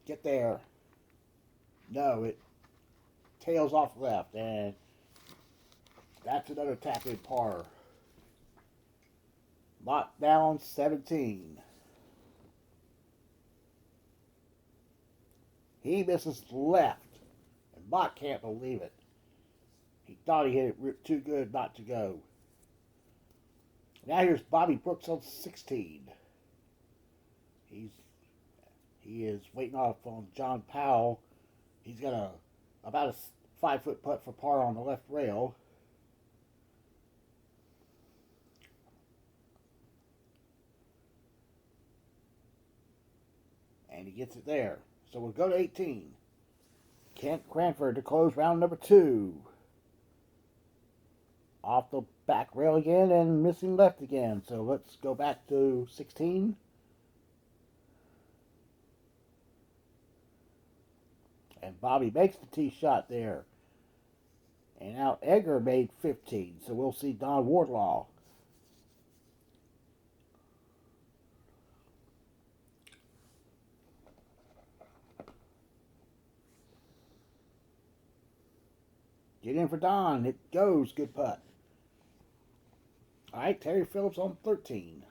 Get there. No, it tails off left, and that's another tap-in par. Mott down 17. He misses left, and Mott can't believe it. He thought he hit it too good not to go. Now here's Bobby Brooks on 16. He is waiting off on John Powell. He's got about a 5-foot putt for par on the left rail. And he gets it there. So we'll go to 18. Kent Cranford to close round number 2. Off the back rail again and missing left again. So let's go back to 16. And Bobby makes the tee shot there. And now Edgar made 15. So we'll see Don Wardlaw. Get in for Don. It goes. Good putt. All right, Terry Phillips on 13.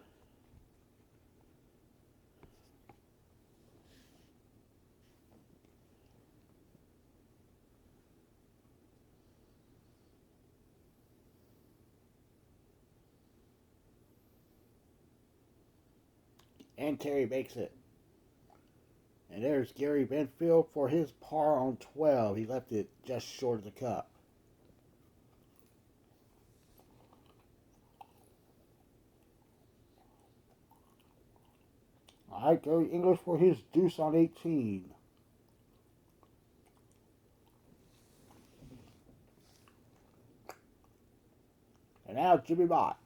And Terry makes it. And there's Gary Benfield for his par on 12. He left it just short of the cup. All right, Gary English for his deuce on 18. And now Jimmy Mott.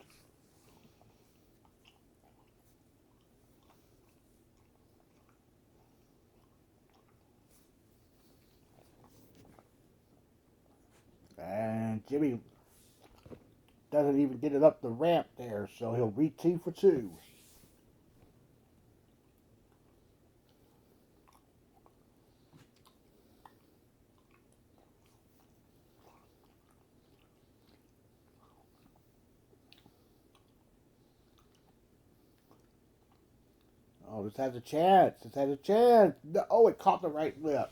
And Jimmy doesn't even get it up the ramp there, so he'll re-tee for 2. Oh, this has a chance. This has a chance. No, oh, it caught the right lip.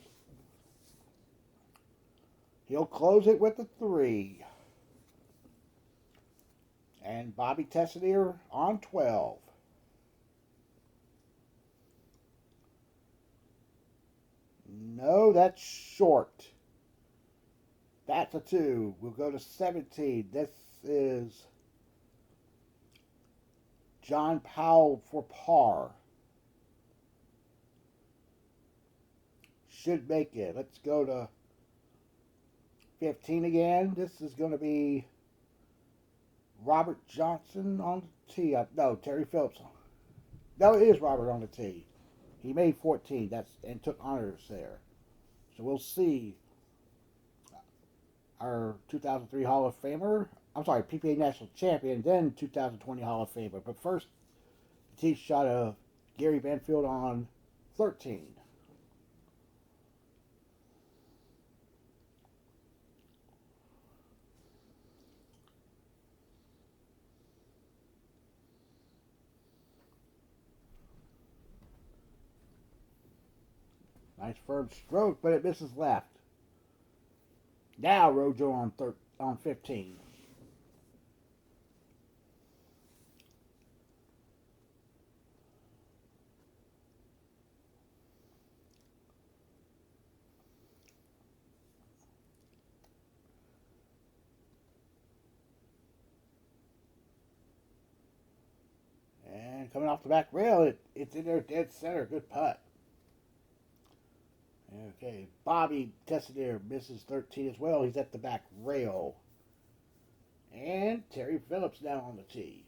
He'll close it with a 3. And Bobby Tessanier on 12. No, that's short. That's a 2. We'll go to 17. This is John Powell for par. Should make it. Let's go to 15 again. This is going to be Robert Johnson on the tee. No, Terry Phillips. No, it is Robert on the tee. He made 14. And took honors there. So we'll see our 2003 Hall of Famer. I'm sorry, PPA National Champion, then 2020 Hall of Famer. But first, the tee shot of Gary Banfield on 13. Nice firm stroke, but it misses left. Now Rojo on 15. And coming off the back rail, it's in there dead center. Good putt. Okay, Bobby Tessanier misses 13 as well. He's at the back rail. And Terry Phillips now on the tee.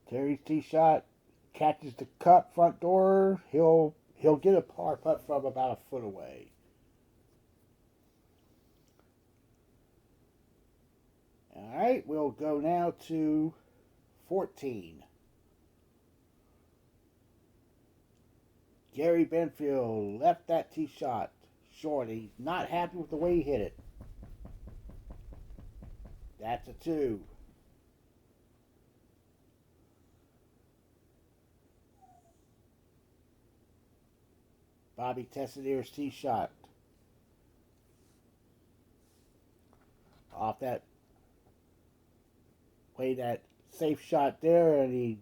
Terry's tee shot catches the cup front door. He'll get a par putt from about a foot away. All right, we'll go now to 14. Gary Benfield left that tee shot short. He's not happy with the way he hit it. That's a 2. Bobby Tessanier's tee shot. Off that, play that safe shot there, and he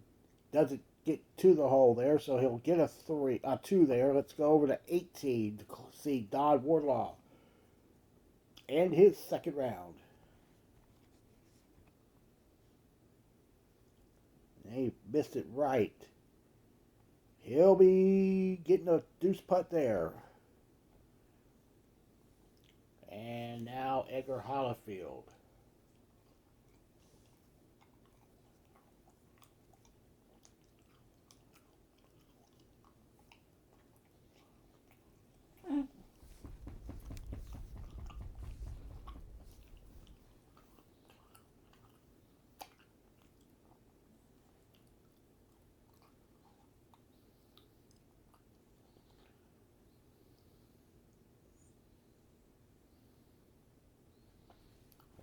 doesn't get to the hole there, so he'll get a 2 there. Let's go over to 18 to see Don Wardlaw and his second round. And he missed it right. He'll be getting a deuce putt there. And now Edgar Hollifield.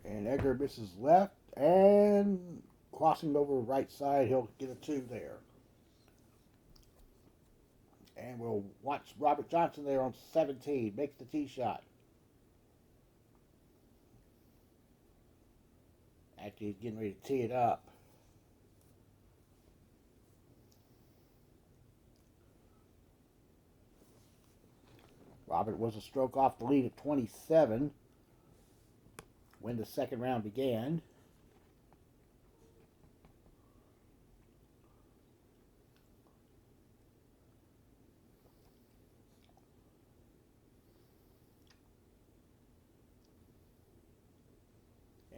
And Edgar misses left, and crossing over right side, he'll get a 2 there. And we'll watch Robert Johnson there on 17, makes the tee shot. Actually, he's getting ready to tee it up. Robert was a stroke off the lead at 27 when the second round began.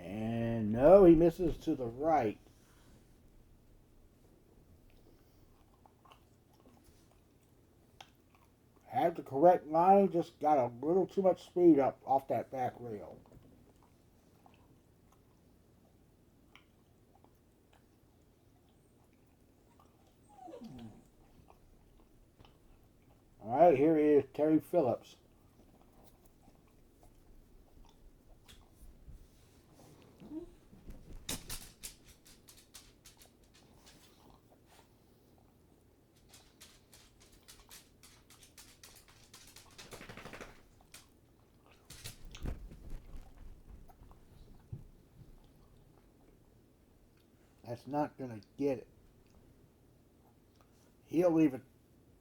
And no, he misses to the right. Had the correct line, just got a little too much speed up off that back rail. Alright, here is Terry Phillips. That's not going to get it. He'll leave it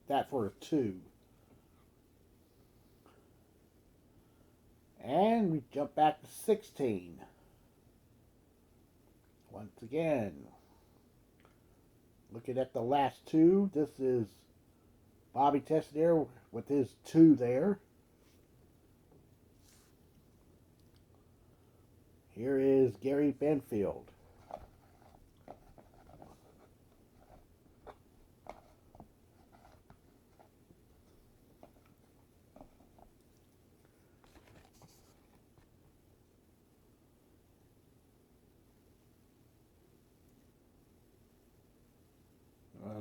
that for a 2. And we jump back to 16. Once again, looking at the last 2, this is Bobby Tessiner with his 2 there. Here is Gary Benfield.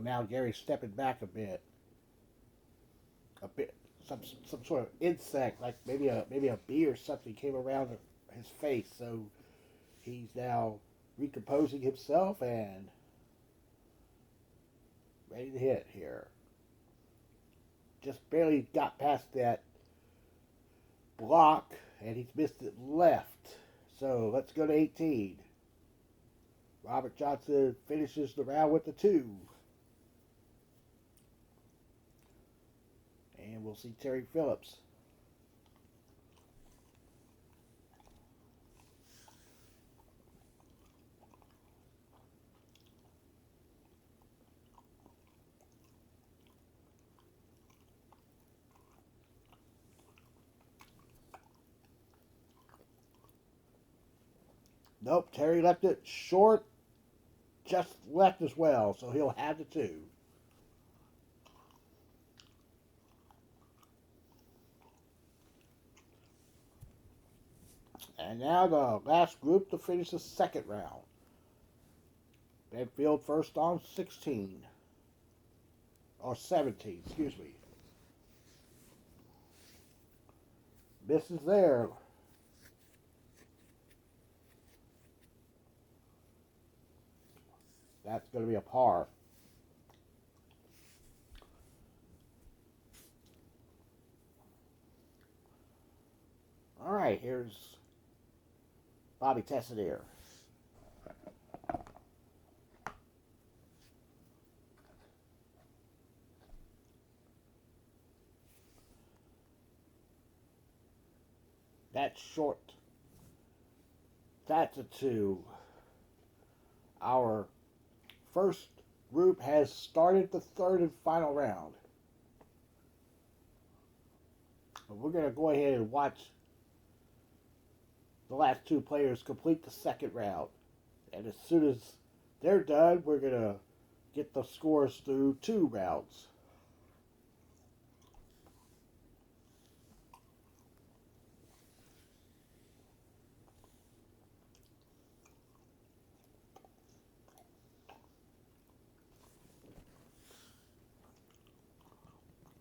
Now Gary's stepping back a bit, some sort of insect, like maybe a bee or something came around his face. So he's now recomposing himself and ready to hit here. Just barely got past that block, and he's missed it left. So let's go to 18. Robert Johnson finishes the round with the 2. And we'll see Terry Phillips. Nope, Terry left it short, just left as well, so he'll have the 2. And now the last group to finish the second round. Benfield first on 16. Or 17, excuse me. Misses there. That's going to be a par. All right, here's Bobby Tessiner. That's short. That's a 2. Our first group has started the third and final round. But we're going to go ahead and watch the last 2 players complete the second round. And as soon as they're done, we're going to get the scores through 2 rounds.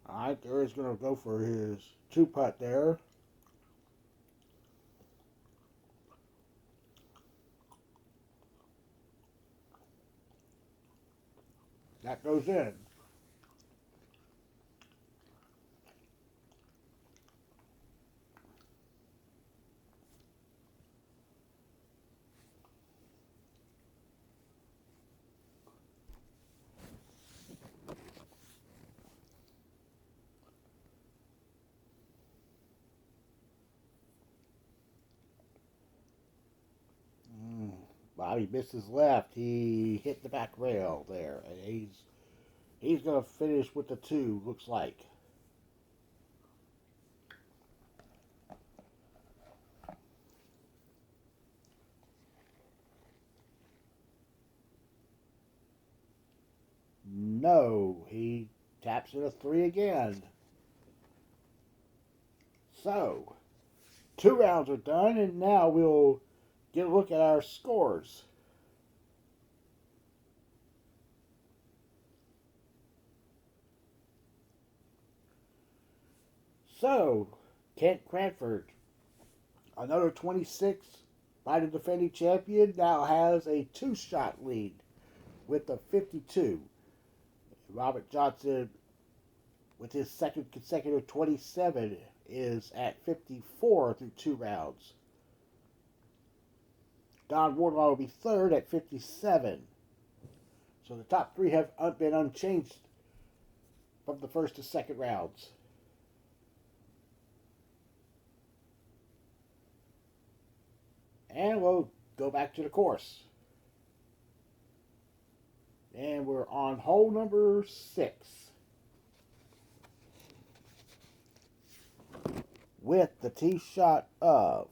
Alright, Gary's going to go for his 2-putt there. That goes in. Bobby misses left. He hit the back rail there, and he's going to finish with the 2, looks like. No, he taps it a 3 again. So, 2 rounds are done, and now we'll get a look at our scores. So, Kent Cranford, another 26 by the defending champion, now has a 2-shot lead with a 52. Robert Johnson, with his second consecutive 27, is at 54 through 2 rounds. Don Wardlaw will be third at 57. So the top 3 have been unchanged from the first to second rounds. And we'll go back to the course. And we're on hole number 6. With the tee shot of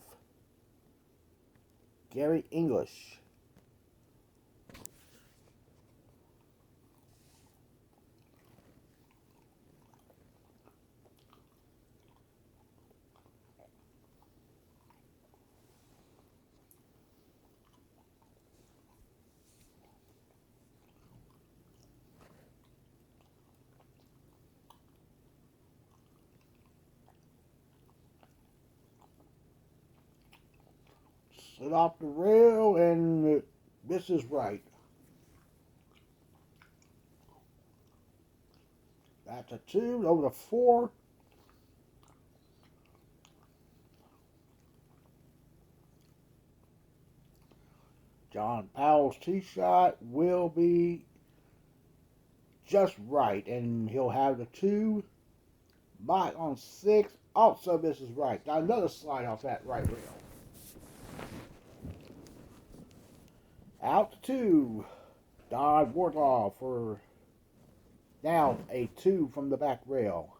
Gary English. Slid off the rail and misses right. That's a 2, over to 4. John Powell's tee shot will be just right, and he'll have the 2. Mott on 6 also misses right. Got another slide off that right rail. Out to 2. Don Wardlaw for now a 2 from the back rail.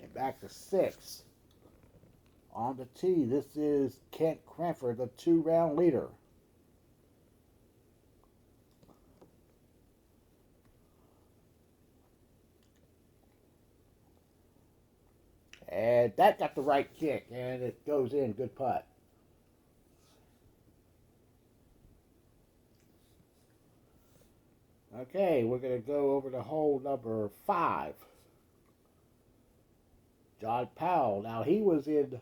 And back to 6. On the tee, this is Kent Cranford, the 2-round leader. And that got the right kick, and it goes in. Good putt. Okay, we're going to go over to hole number 5. John Powell. Now, he was in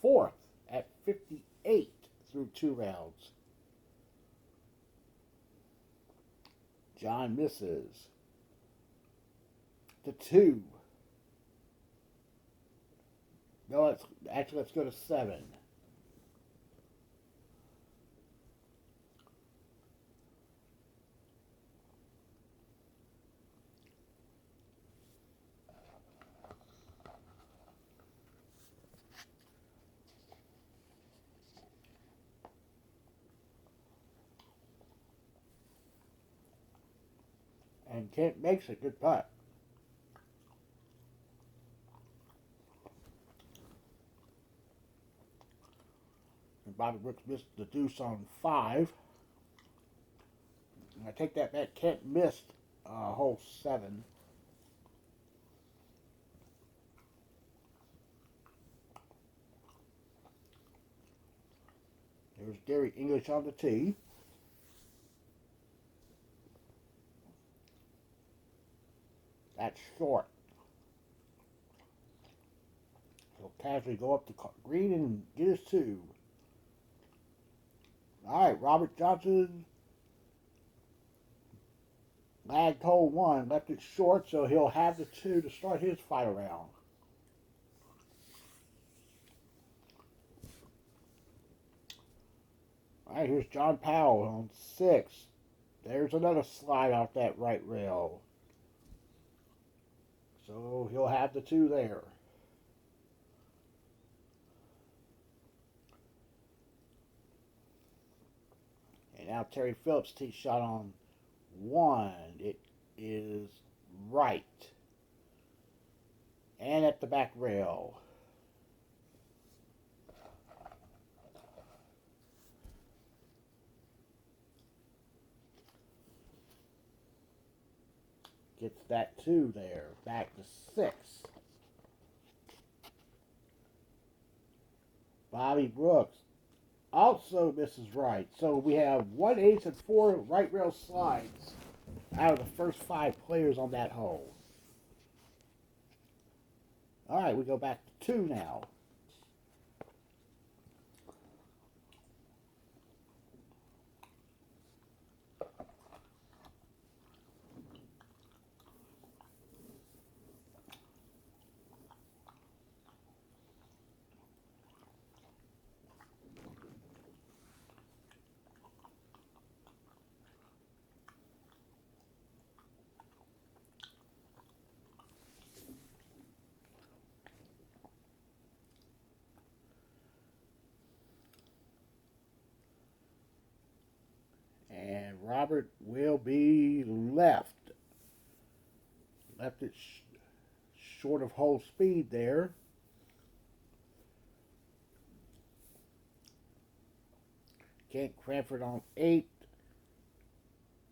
4th at 58 through 2 rounds. John misses. To 2. No, let's go to 7. And Kent makes a good putt. And Bobby Brooks missed the deuce on 5. And I take that back. Kent missed hole 7. There's Gary English on the tee. That's short. He'll casually go up the green and get his 2. All right, Robert Johnson lagged hole 1, left it short, so he'll have the 2 to start his final round. All right, here's John Powell on 6. There's another slide off that right rail. So he'll have the 2 there. And now Terry Phillips' tee shot on 1. It is right. And at the back rail. Gets that 2 there. Back to 6. Bobby Brooks also misses right. So we have 1 ace and 4 right rail slides out of the first 5 players on that hole. All right, we go back to 2 now. And Robert will be left. Left it short of hole speed there. Kent Cranford on 8.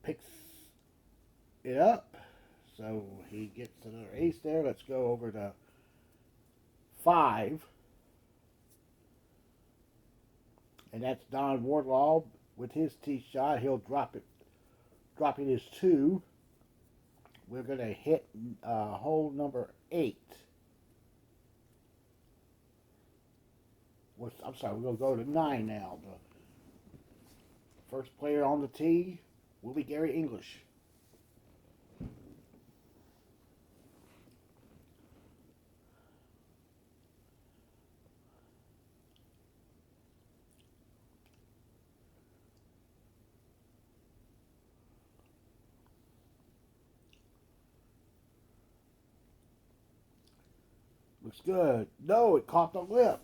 Picks it up. So he gets another ace there. Let's go over to 5. And that's Don Wardlaw with his tee shot. He'll drop it, dropping his 2. We're going to hit hole number 8. I'm sorry, we're going to go to 9 now. The first player on the tee will be Gary English. Looks good. No, it caught the lip.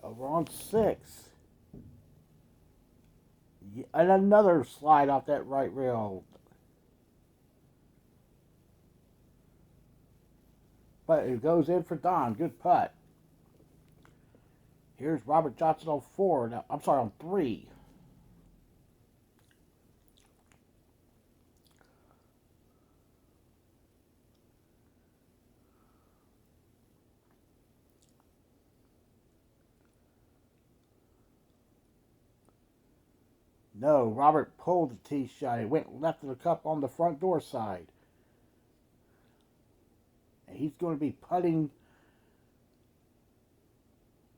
Over on 6. And another slide off that right rail. But it goes in for Don. Good putt. Here's Robert Johnson on 4. Now, I'm sorry, on 3. No, Robert pulled the tee shot. It went left of the cup on the front door side. And he's going to be putting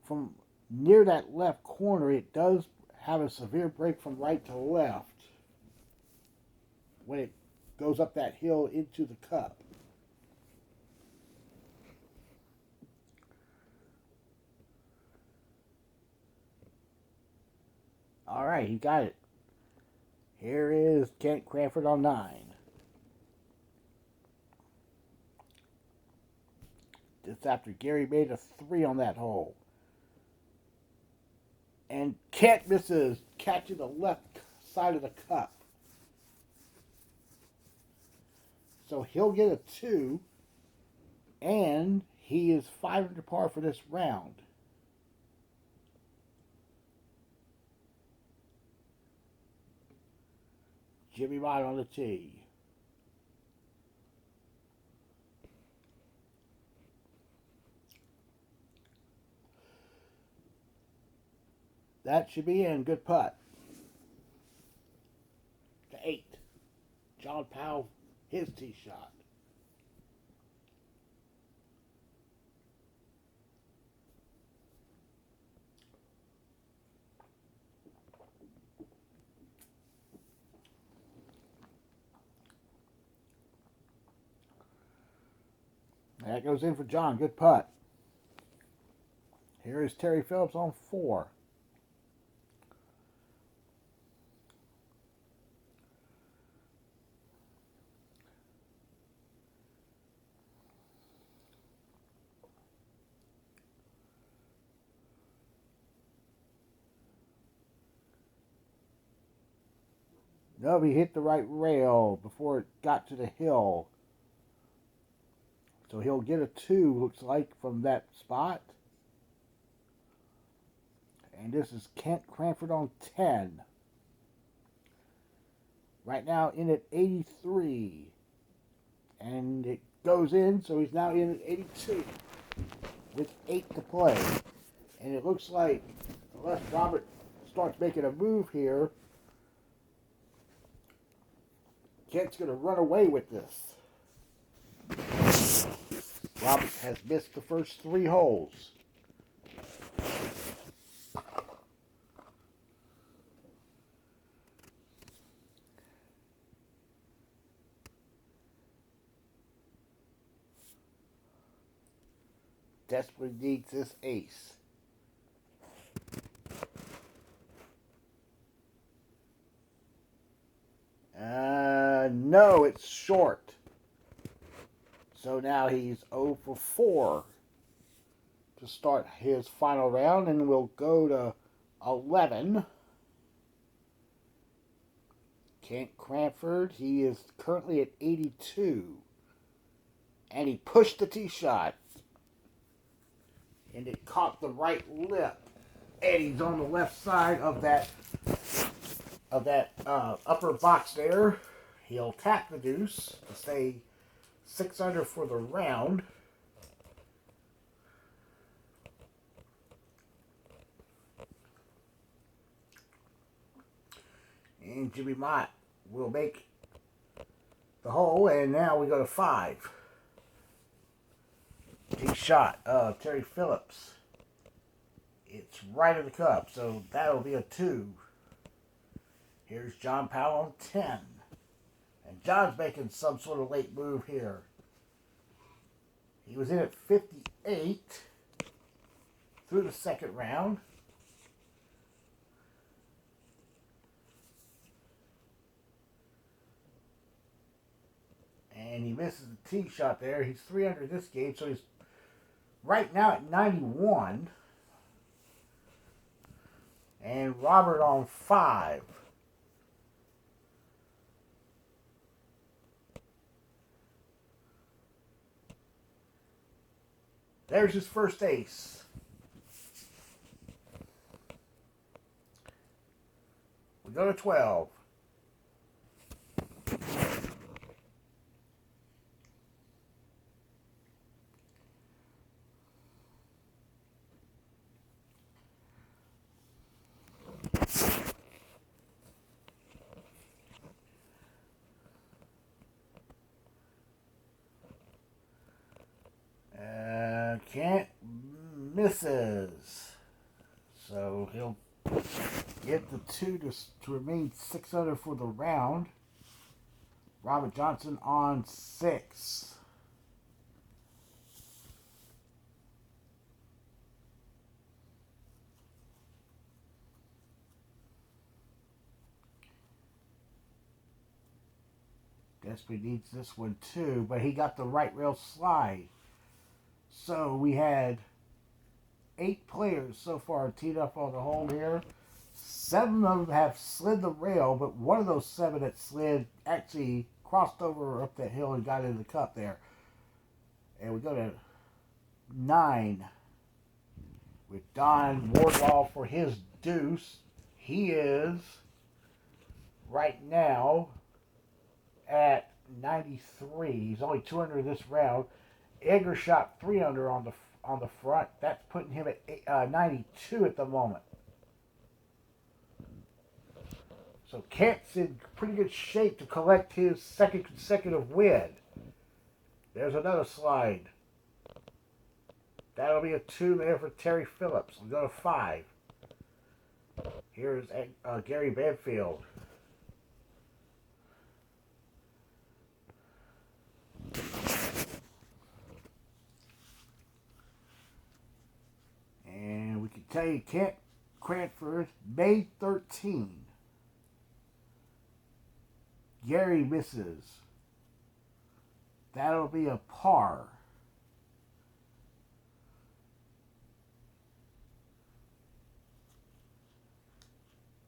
from near that left corner. It does have a severe break from right to left when it goes up that hill into the cup. All right, he got it. Here is Kent Cranford on 9. Just after Gary made a 3 on that hole. And Kent misses, catching the left side of the cup. So he'll get a 2, and he is 5 under par for this round. Jimmy Mott on the tee. That should be in. Good putt. To 8. John Powell, his tee shot. That goes in for John. Good putt. Here is Terry Phillips on 4. No, he hit the right rail before it got to the hill. So he'll get a 2, looks like, from that spot. And this is Kent Cranford on 10. Right now in at 83. And it goes in, so he's now in at 82. With 8 to play. And it looks like, unless Robert starts making a move here, Kent's going to run away with this. Robert has missed the first 3 holes. Desperately needs this ace. No, it's short. So now he's 0 for 4 to start his final round, and we'll go to 11. Kent Cranford, he is currently at 82. And he pushed the tee shot. And it caught the right lip. And he's on the left side of that upper box there. He'll tap the deuce to stay 6 under for the round. And Jimmy Mott will make the hole, and now we go to 5. Tee shot of Terry Phillips. It's right of the cup, so that'll be a 2. Here's John Powell on 10. And John's making some sort of late move here. He was in at 58 through the second round. And he misses the tee shot there. He's 3 under this game, so he's right now at 91. And Robert on 5. There's his first ace. We go to 12. Kent misses. So he'll get the 2 to remain 6 under for the round. Robert Johnson on 6. Desperately needs this one too, but he got the right rail slide. So we had 8 players so far teed up on the hole here. 7 of them have slid the rail, but one of those 7 that slid actually crossed over up that hill and got into the cup there. And we go to 9 with Don Wardlaw for his deuce. He is right now at 93. He's only 2 under this round. Edgar shot 3 under on the front. That's putting him at 92 at the moment. So Kent's in pretty good shape to collect his second consecutive win. There's another slide. That'll be a 2 there for Terry Phillips. We'll go to 5. Here's Gary Bedfield. And we can tell you Kent Cranford, May 13. Gary misses. That'll be a par.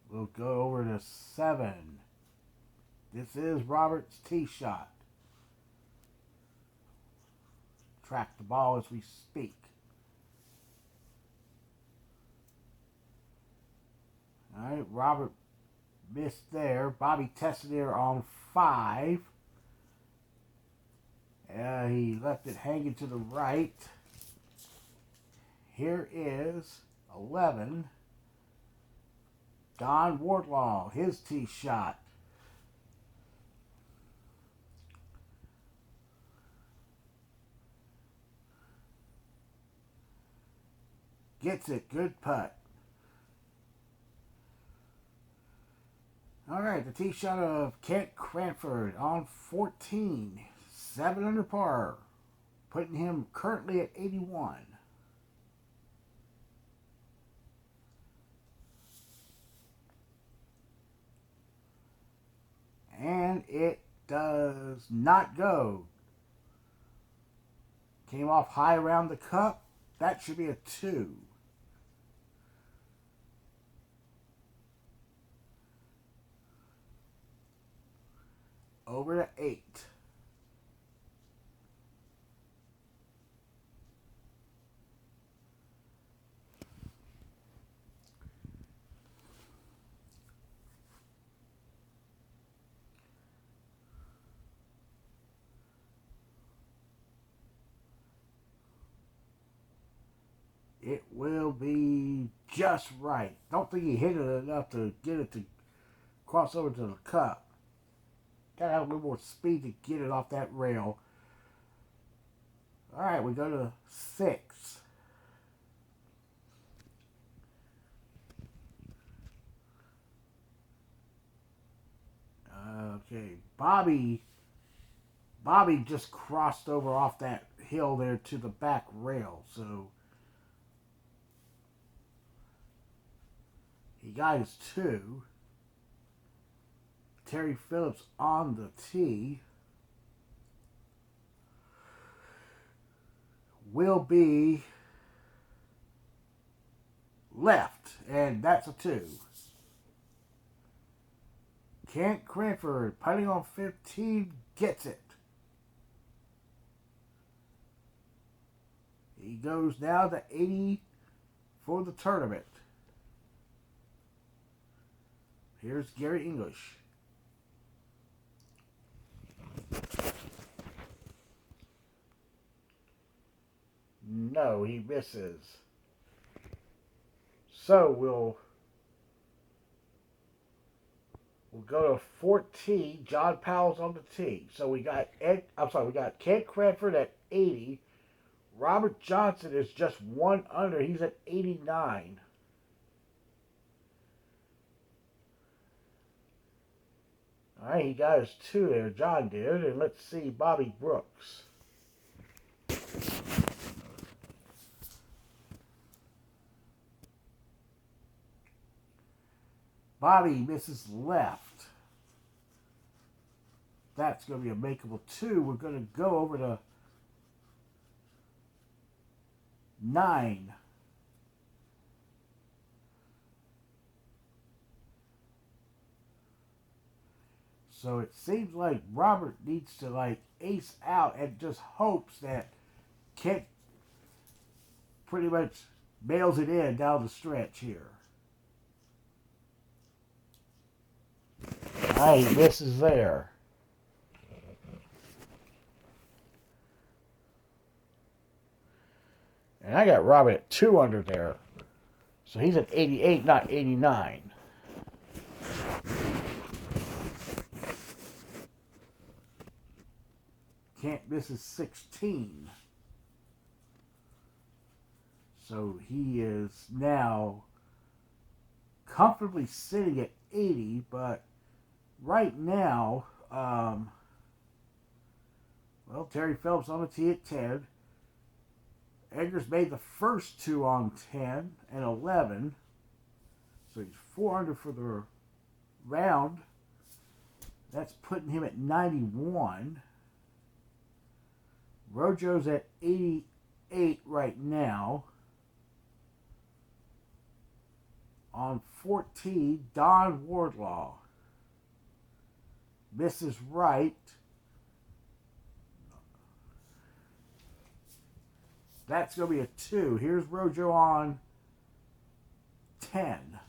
We'll go over to 7. This is Robert's tee shot. Track the ball as we speak. All right, Robert missed there. Bobby Tessiner on 5. He left it hanging to the right. Here is 11. Don Wardlaw, his tee shot. Gets it. Good putt. All right, the tee shot of Kent Cranford on 14. 7 under par. Putting him currently at 81. And it does not go. Came off high around the cup. That should be a 2. Over to 8. It will be just right. Don't think he hit it enough to get it to cross over to the cup. Gotta have a little more speed to get it off that rail. Alright, we go to 6. Okay, Bobby just crossed over off that hill there to the back rail, so he got his 2. Terry Phillips on the tee will be left, and that's a 2. Kent Cranford, putting on 15, gets it. He goes now to 80 for the tournament. Here's Gary English. No, he misses. So we'll go to 14. John Powell's on the tee. So we got we got Kent Cranford at 80. Robert Johnson is just 1 under. He's at 89. All right, he got his 2 there. John did. And let's see Bobby Brooks. Bobby misses left. That's going to be a makeable 2. We're going to go over to 9. So it seems like Robert needs to ace out and just hopes that Kent pretty much mails it in down the stretch here. He misses there. And I got Robert at 2 under there. So he's at 88, not 89. Can't miss his 16. So he is now comfortably sitting at 80, but right now, Terry Phillips on the tee at 10. Edgar's made the first 2 on 10 and 11. So he's 4 under for the round. That's putting him at 91. Rojo's at 88 right now. On 14, Don Wardlaw. Misses right. That's going to be a 2. Here's Rojo on 10.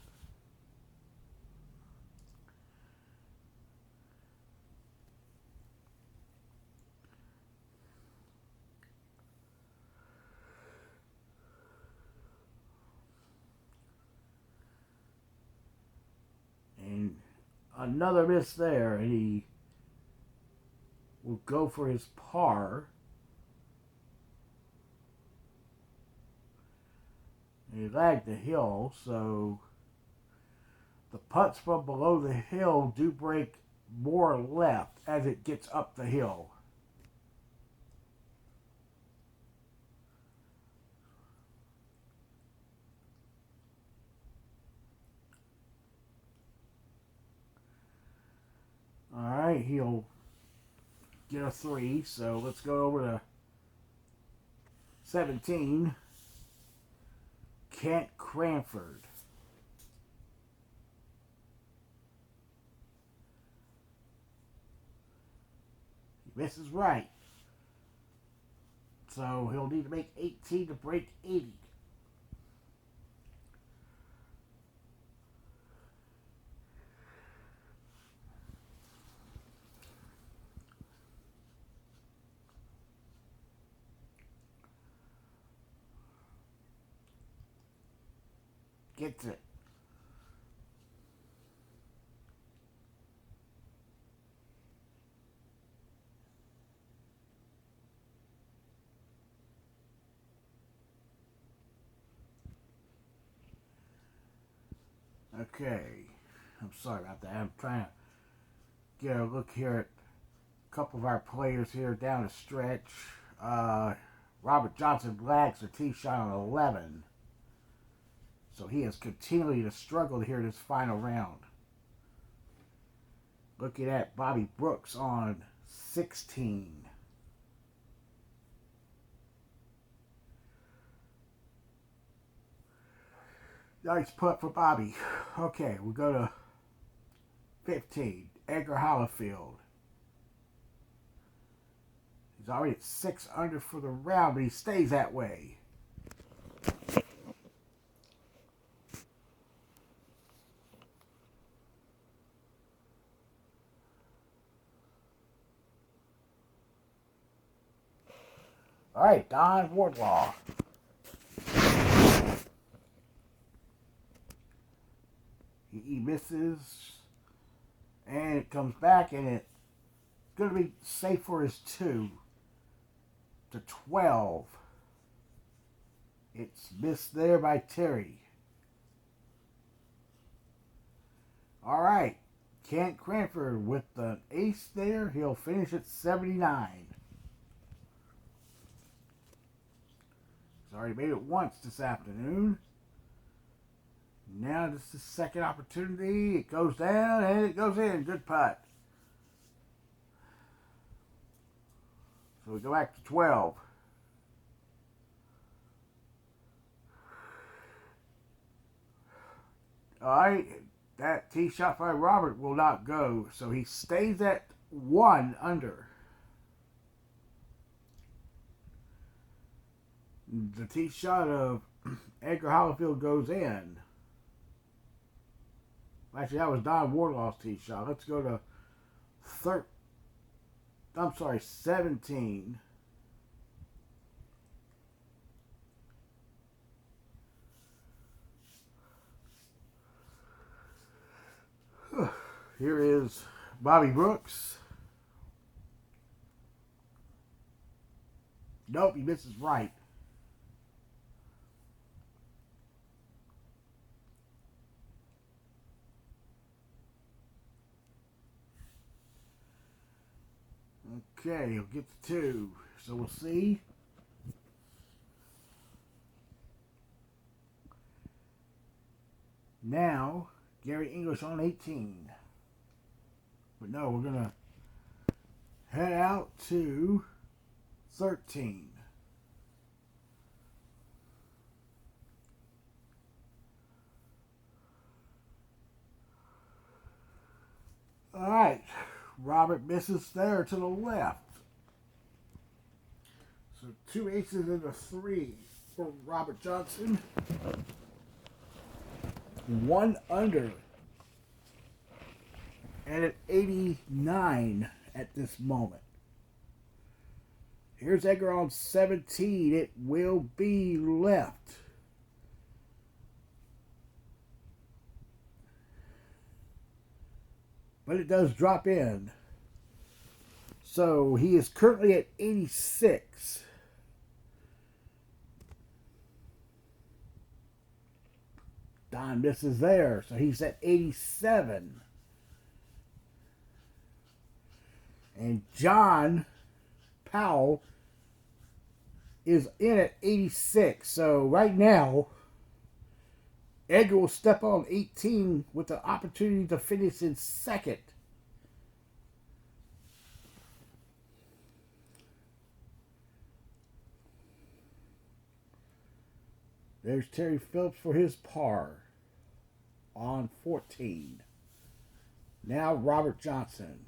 Another miss there, and he will go for his par. And he lagged the hill, so the putts from below the hill do break more left as it gets up the hill. Alright, he'll get a 3, so let's go over to 17. Cranford. He misses right. So he'll need to make 18 to break 80. Gets it. Okay. I'm sorry about that. I'm trying to get a look here at a couple of our players here down the stretch. Robert Johnson lags a tee shot on 11. So he has continually to struggle here this final round. Looking at Bobby Brooks on 16. Nice putt for Bobby. Okay, we go to 15. Edgar Hollifield. He's already at 6 under for the round, but he stays that way. All right, Don Wardlaw. He misses, and it comes back, and it's going to be safe for his 2 to 12. It's missed there by Terry. All right, Cranford with the ace there. He'll finish at 79. He's already made it once this afternoon. Now this is the second opportunity. It goes down and it goes in. Good putt. So we go back to 12. All right. That tee shot by Robert will not go. So he stays at 1 under. The tee shot of Edgar Hollifield goes in. Actually, that was Don Wardlaw's tee shot. Let's go to 17. Here is Bobby Brooks. Nope, he misses right. Okay, he'll get to 2. So we'll see. Now, Gary English on 18. But no, we're going to head out to 13. All right. Robert misses there to the left. So 2 aces and a 3 for Robert Johnson. 1 under. And at 89 at this moment. Here's Edgar on 17. It will be left. but it does drop in. So he is currently at 86. Don misses there, so he's at 87. And John Powell is in at 86. So right now, Edgar will step on 18 with the opportunity to finish in second. There's Terry Phillips for his par on 14. Now Robert Johnson.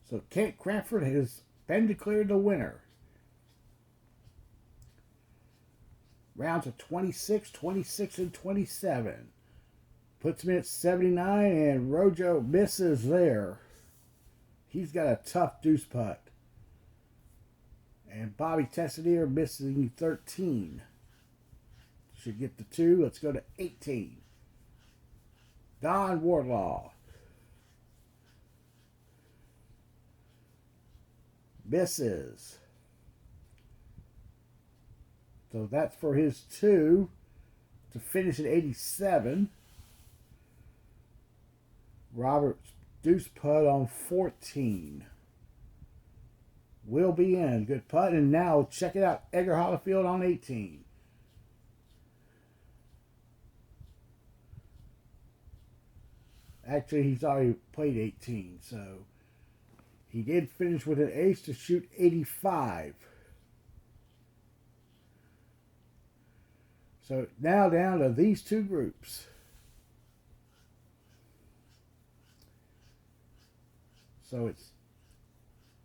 So Kent Cranford has been declared the winner. Rounds of 26, 26, and 27. Puts him at 79, and Rojo misses there. He's got a tough deuce putt. And Bobby Tessanier missing 13. Should get the 2. Let's go to 18. Don Wardlaw. Misses. So that's for his 2 to finish at 87. Robert's deuce putt on 14. Will be in. Good putt. And now check it out. Edgar Hollifield on 18. Actually, he's already played 18, so he did finish with an ace to shoot 85. So now down to these two groups. So it's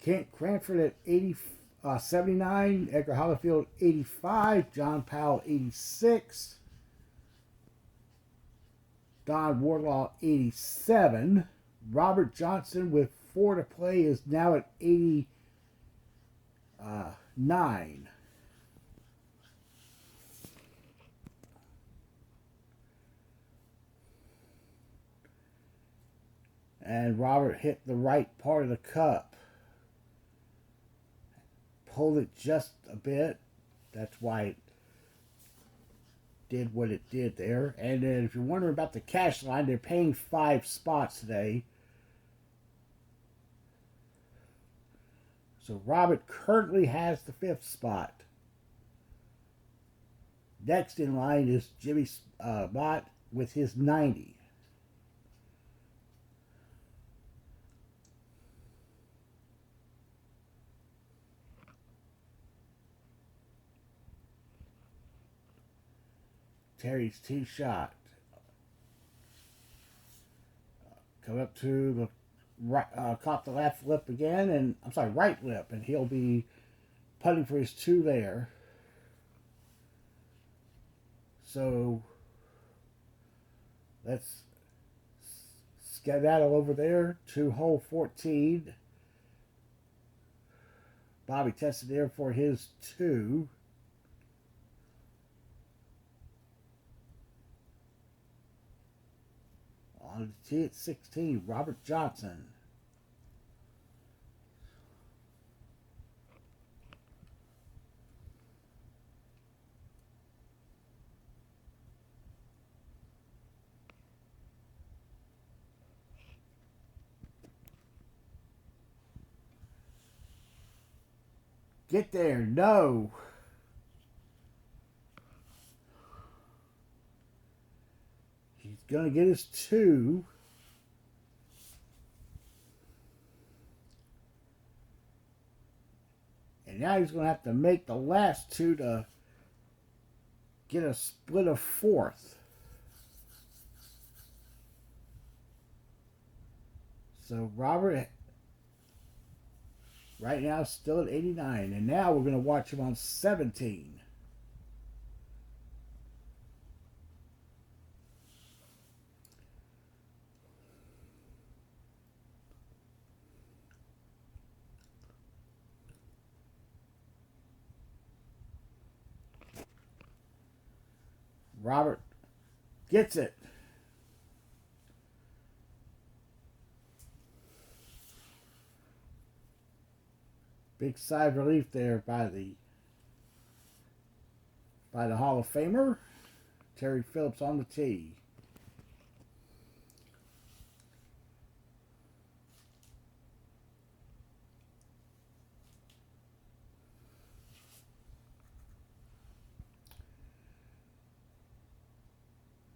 Kent Cranford at 79, Edgar Hollifield 85, John Powell 86, Don Wardlaw 87, Robert Johnson with 4 to play is now at 89. And Robert hit the right part of the cup. Pulled it just a bit. That's why it did what it did there. And then if you're wondering about the cash line, they're paying 5 spots today. So Robert currently has the 5th spot. Next in line is Jimmy Mott with his 90. Terry's tee shot. Come up to the right, caught the left lip again, and I'm sorry, right lip, and he'll be putting for his 2 there. So let's skedaddle over there to hole 14. Bobby Tessanier for his 2. On the tee at 16, Robert Johnson. Get there, no. He's going to get his 2. And now he's going to have to make the last 2 to get a split of 4th. So Robert right now still at 89. And now we're going to watch him on 17. Robert gets it. Big sigh of relief there by the Hall of Famer. Terry Phillips on the tee.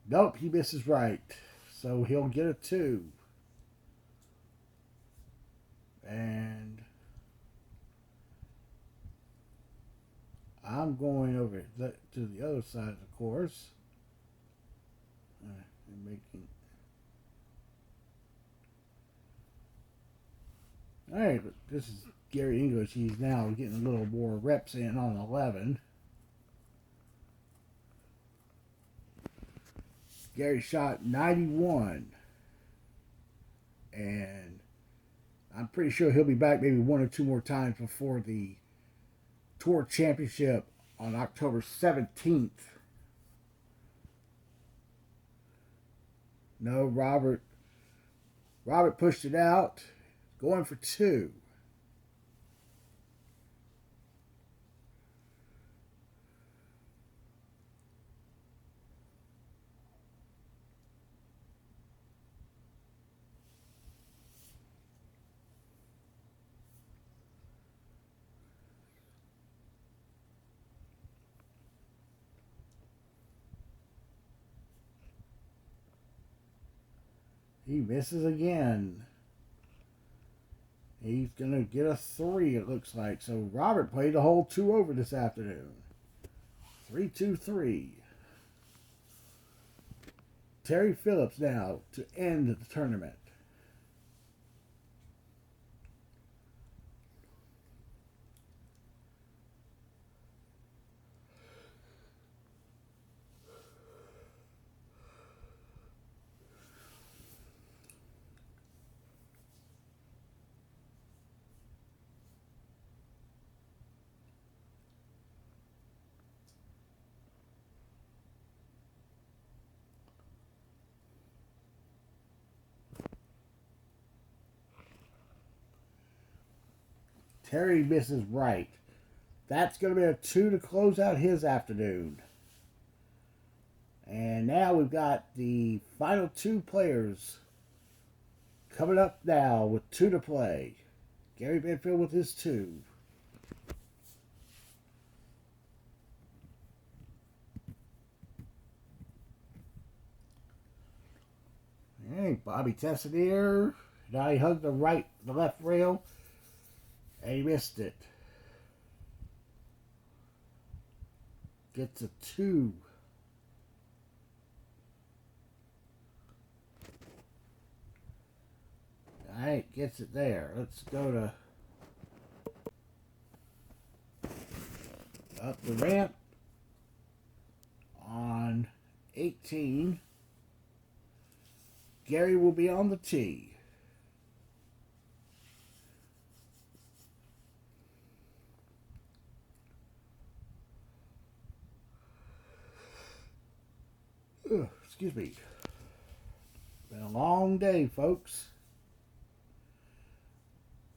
Nope, he misses right. So he'll get a 2. And I'm going over to the other side of the course. And making. Alright, this is Gary English. He's now getting a little more reps in on 11. Gary shot 91. And I'm pretty sure he'll be back maybe 1 or 2 more times before the Tour Championship on October 17th. No, Robert pushed it out. Going for 2. He misses again. He's going to get a 3, it looks like. So Robert played the whole 2 over this afternoon. 3-2-3. Terry Phillips now to end the tournament. Terry misses right. That's going to be a 2 to close out his afternoon. And now we've got the final 2 players coming up now with 2 to play. Gary Benfield with his 2. Hey, Bobby Tessanier. Now he hugged the left rail. And he missed it. Gets a 2. Alright, gets it there. Let's go to up the ramp on 18. Gary will be on the tee. Excuse me. Been a long day, folks.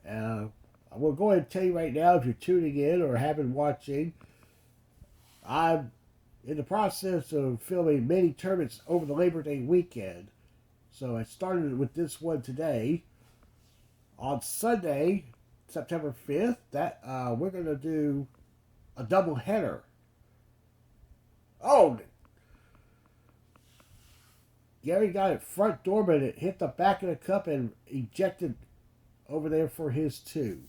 I will go ahead and tell you right now, if you're tuning in or have been watching, I'm in the process of filming many tournaments over the Labor Day weekend. So I started with this one today. On Sunday, September 5th, we're going to do a double header. Oh, Gary got it front door, but it hit the back of the cup and ejected over there for his 2.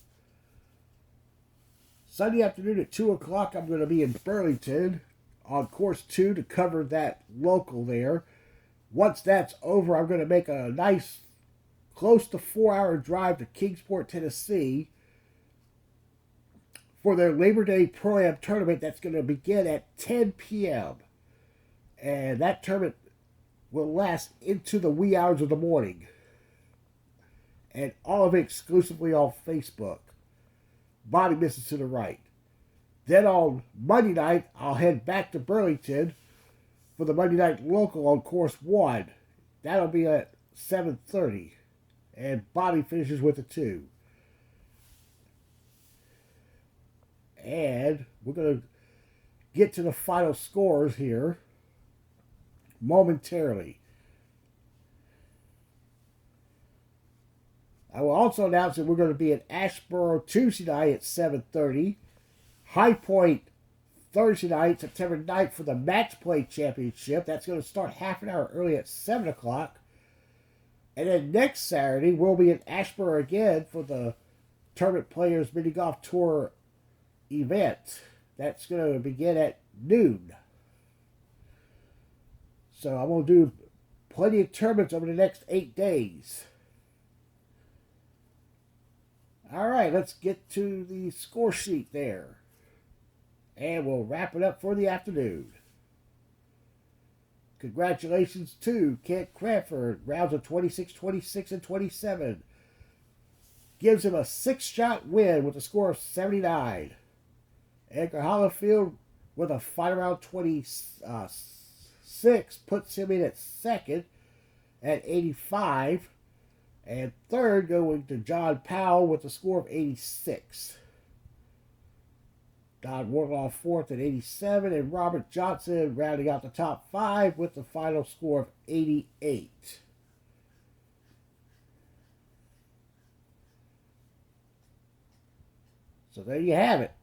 Sunday afternoon at 2 o'clock, I'm going to be in Burlington on course 2 to cover that local there. Once that's over, I'm going to make a nice, close to 4-hour drive to Kingsport, Tennessee for their Labor Day Pro-Am tournament that's going to begin at 10 p.m. And that tournament will last into the wee hours of the morning. And all of it exclusively on Facebook. Bobby misses to the right. Then on Monday night, I'll head back to Burlington for the Monday Night Local on course 1. That'll be at 7:30. And Bobby finishes with a 2. And we're going to get to the final scores here momentarily. I will also announce that we're going to be at Asheboro Tuesday night at 7:30. High Point Thursday night, September 9th for the Match Play Championship. That's going to start half an hour early at 7 o'clock. And then next Saturday, we'll be at Asheboro again for the Tournament Players Mini Golf Tour event. That's going to begin at noon. So I'm going to do plenty of tournaments over the next 8 days. All right, let's get to the score sheet there. And we'll wrap it up for the afternoon. Congratulations to Kent Cranford, rounds of 26, 26, and 27. Gives him a 6-shot win with a score of 79. Edgar Hollifield with a final round 26 puts him in at second at 85. And third going to John Powell with a score of 86. Don Warloff fourth at 87, and Robert Johnson rounding out the top 5 with the final score of 88. So there you have it.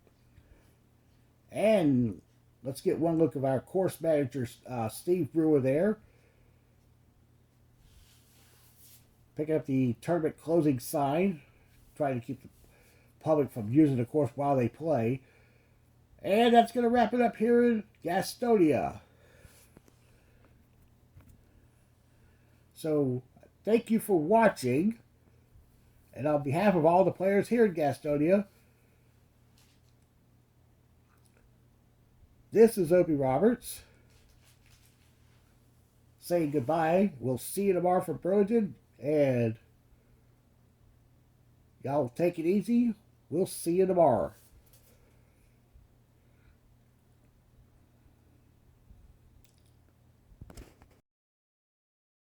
And let's get one look of our course manager, Steve Brewer there. Picking up the tournament closing sign, trying to keep the public from using the course while they play. And that's going to wrap it up here in Gastonia. So, thank you for watching. And on behalf of all the players here in Gastonia, this is Opie Roberts saying goodbye. We'll see you tomorrow from Burlington. And y'all take it easy. We'll see you tomorrow.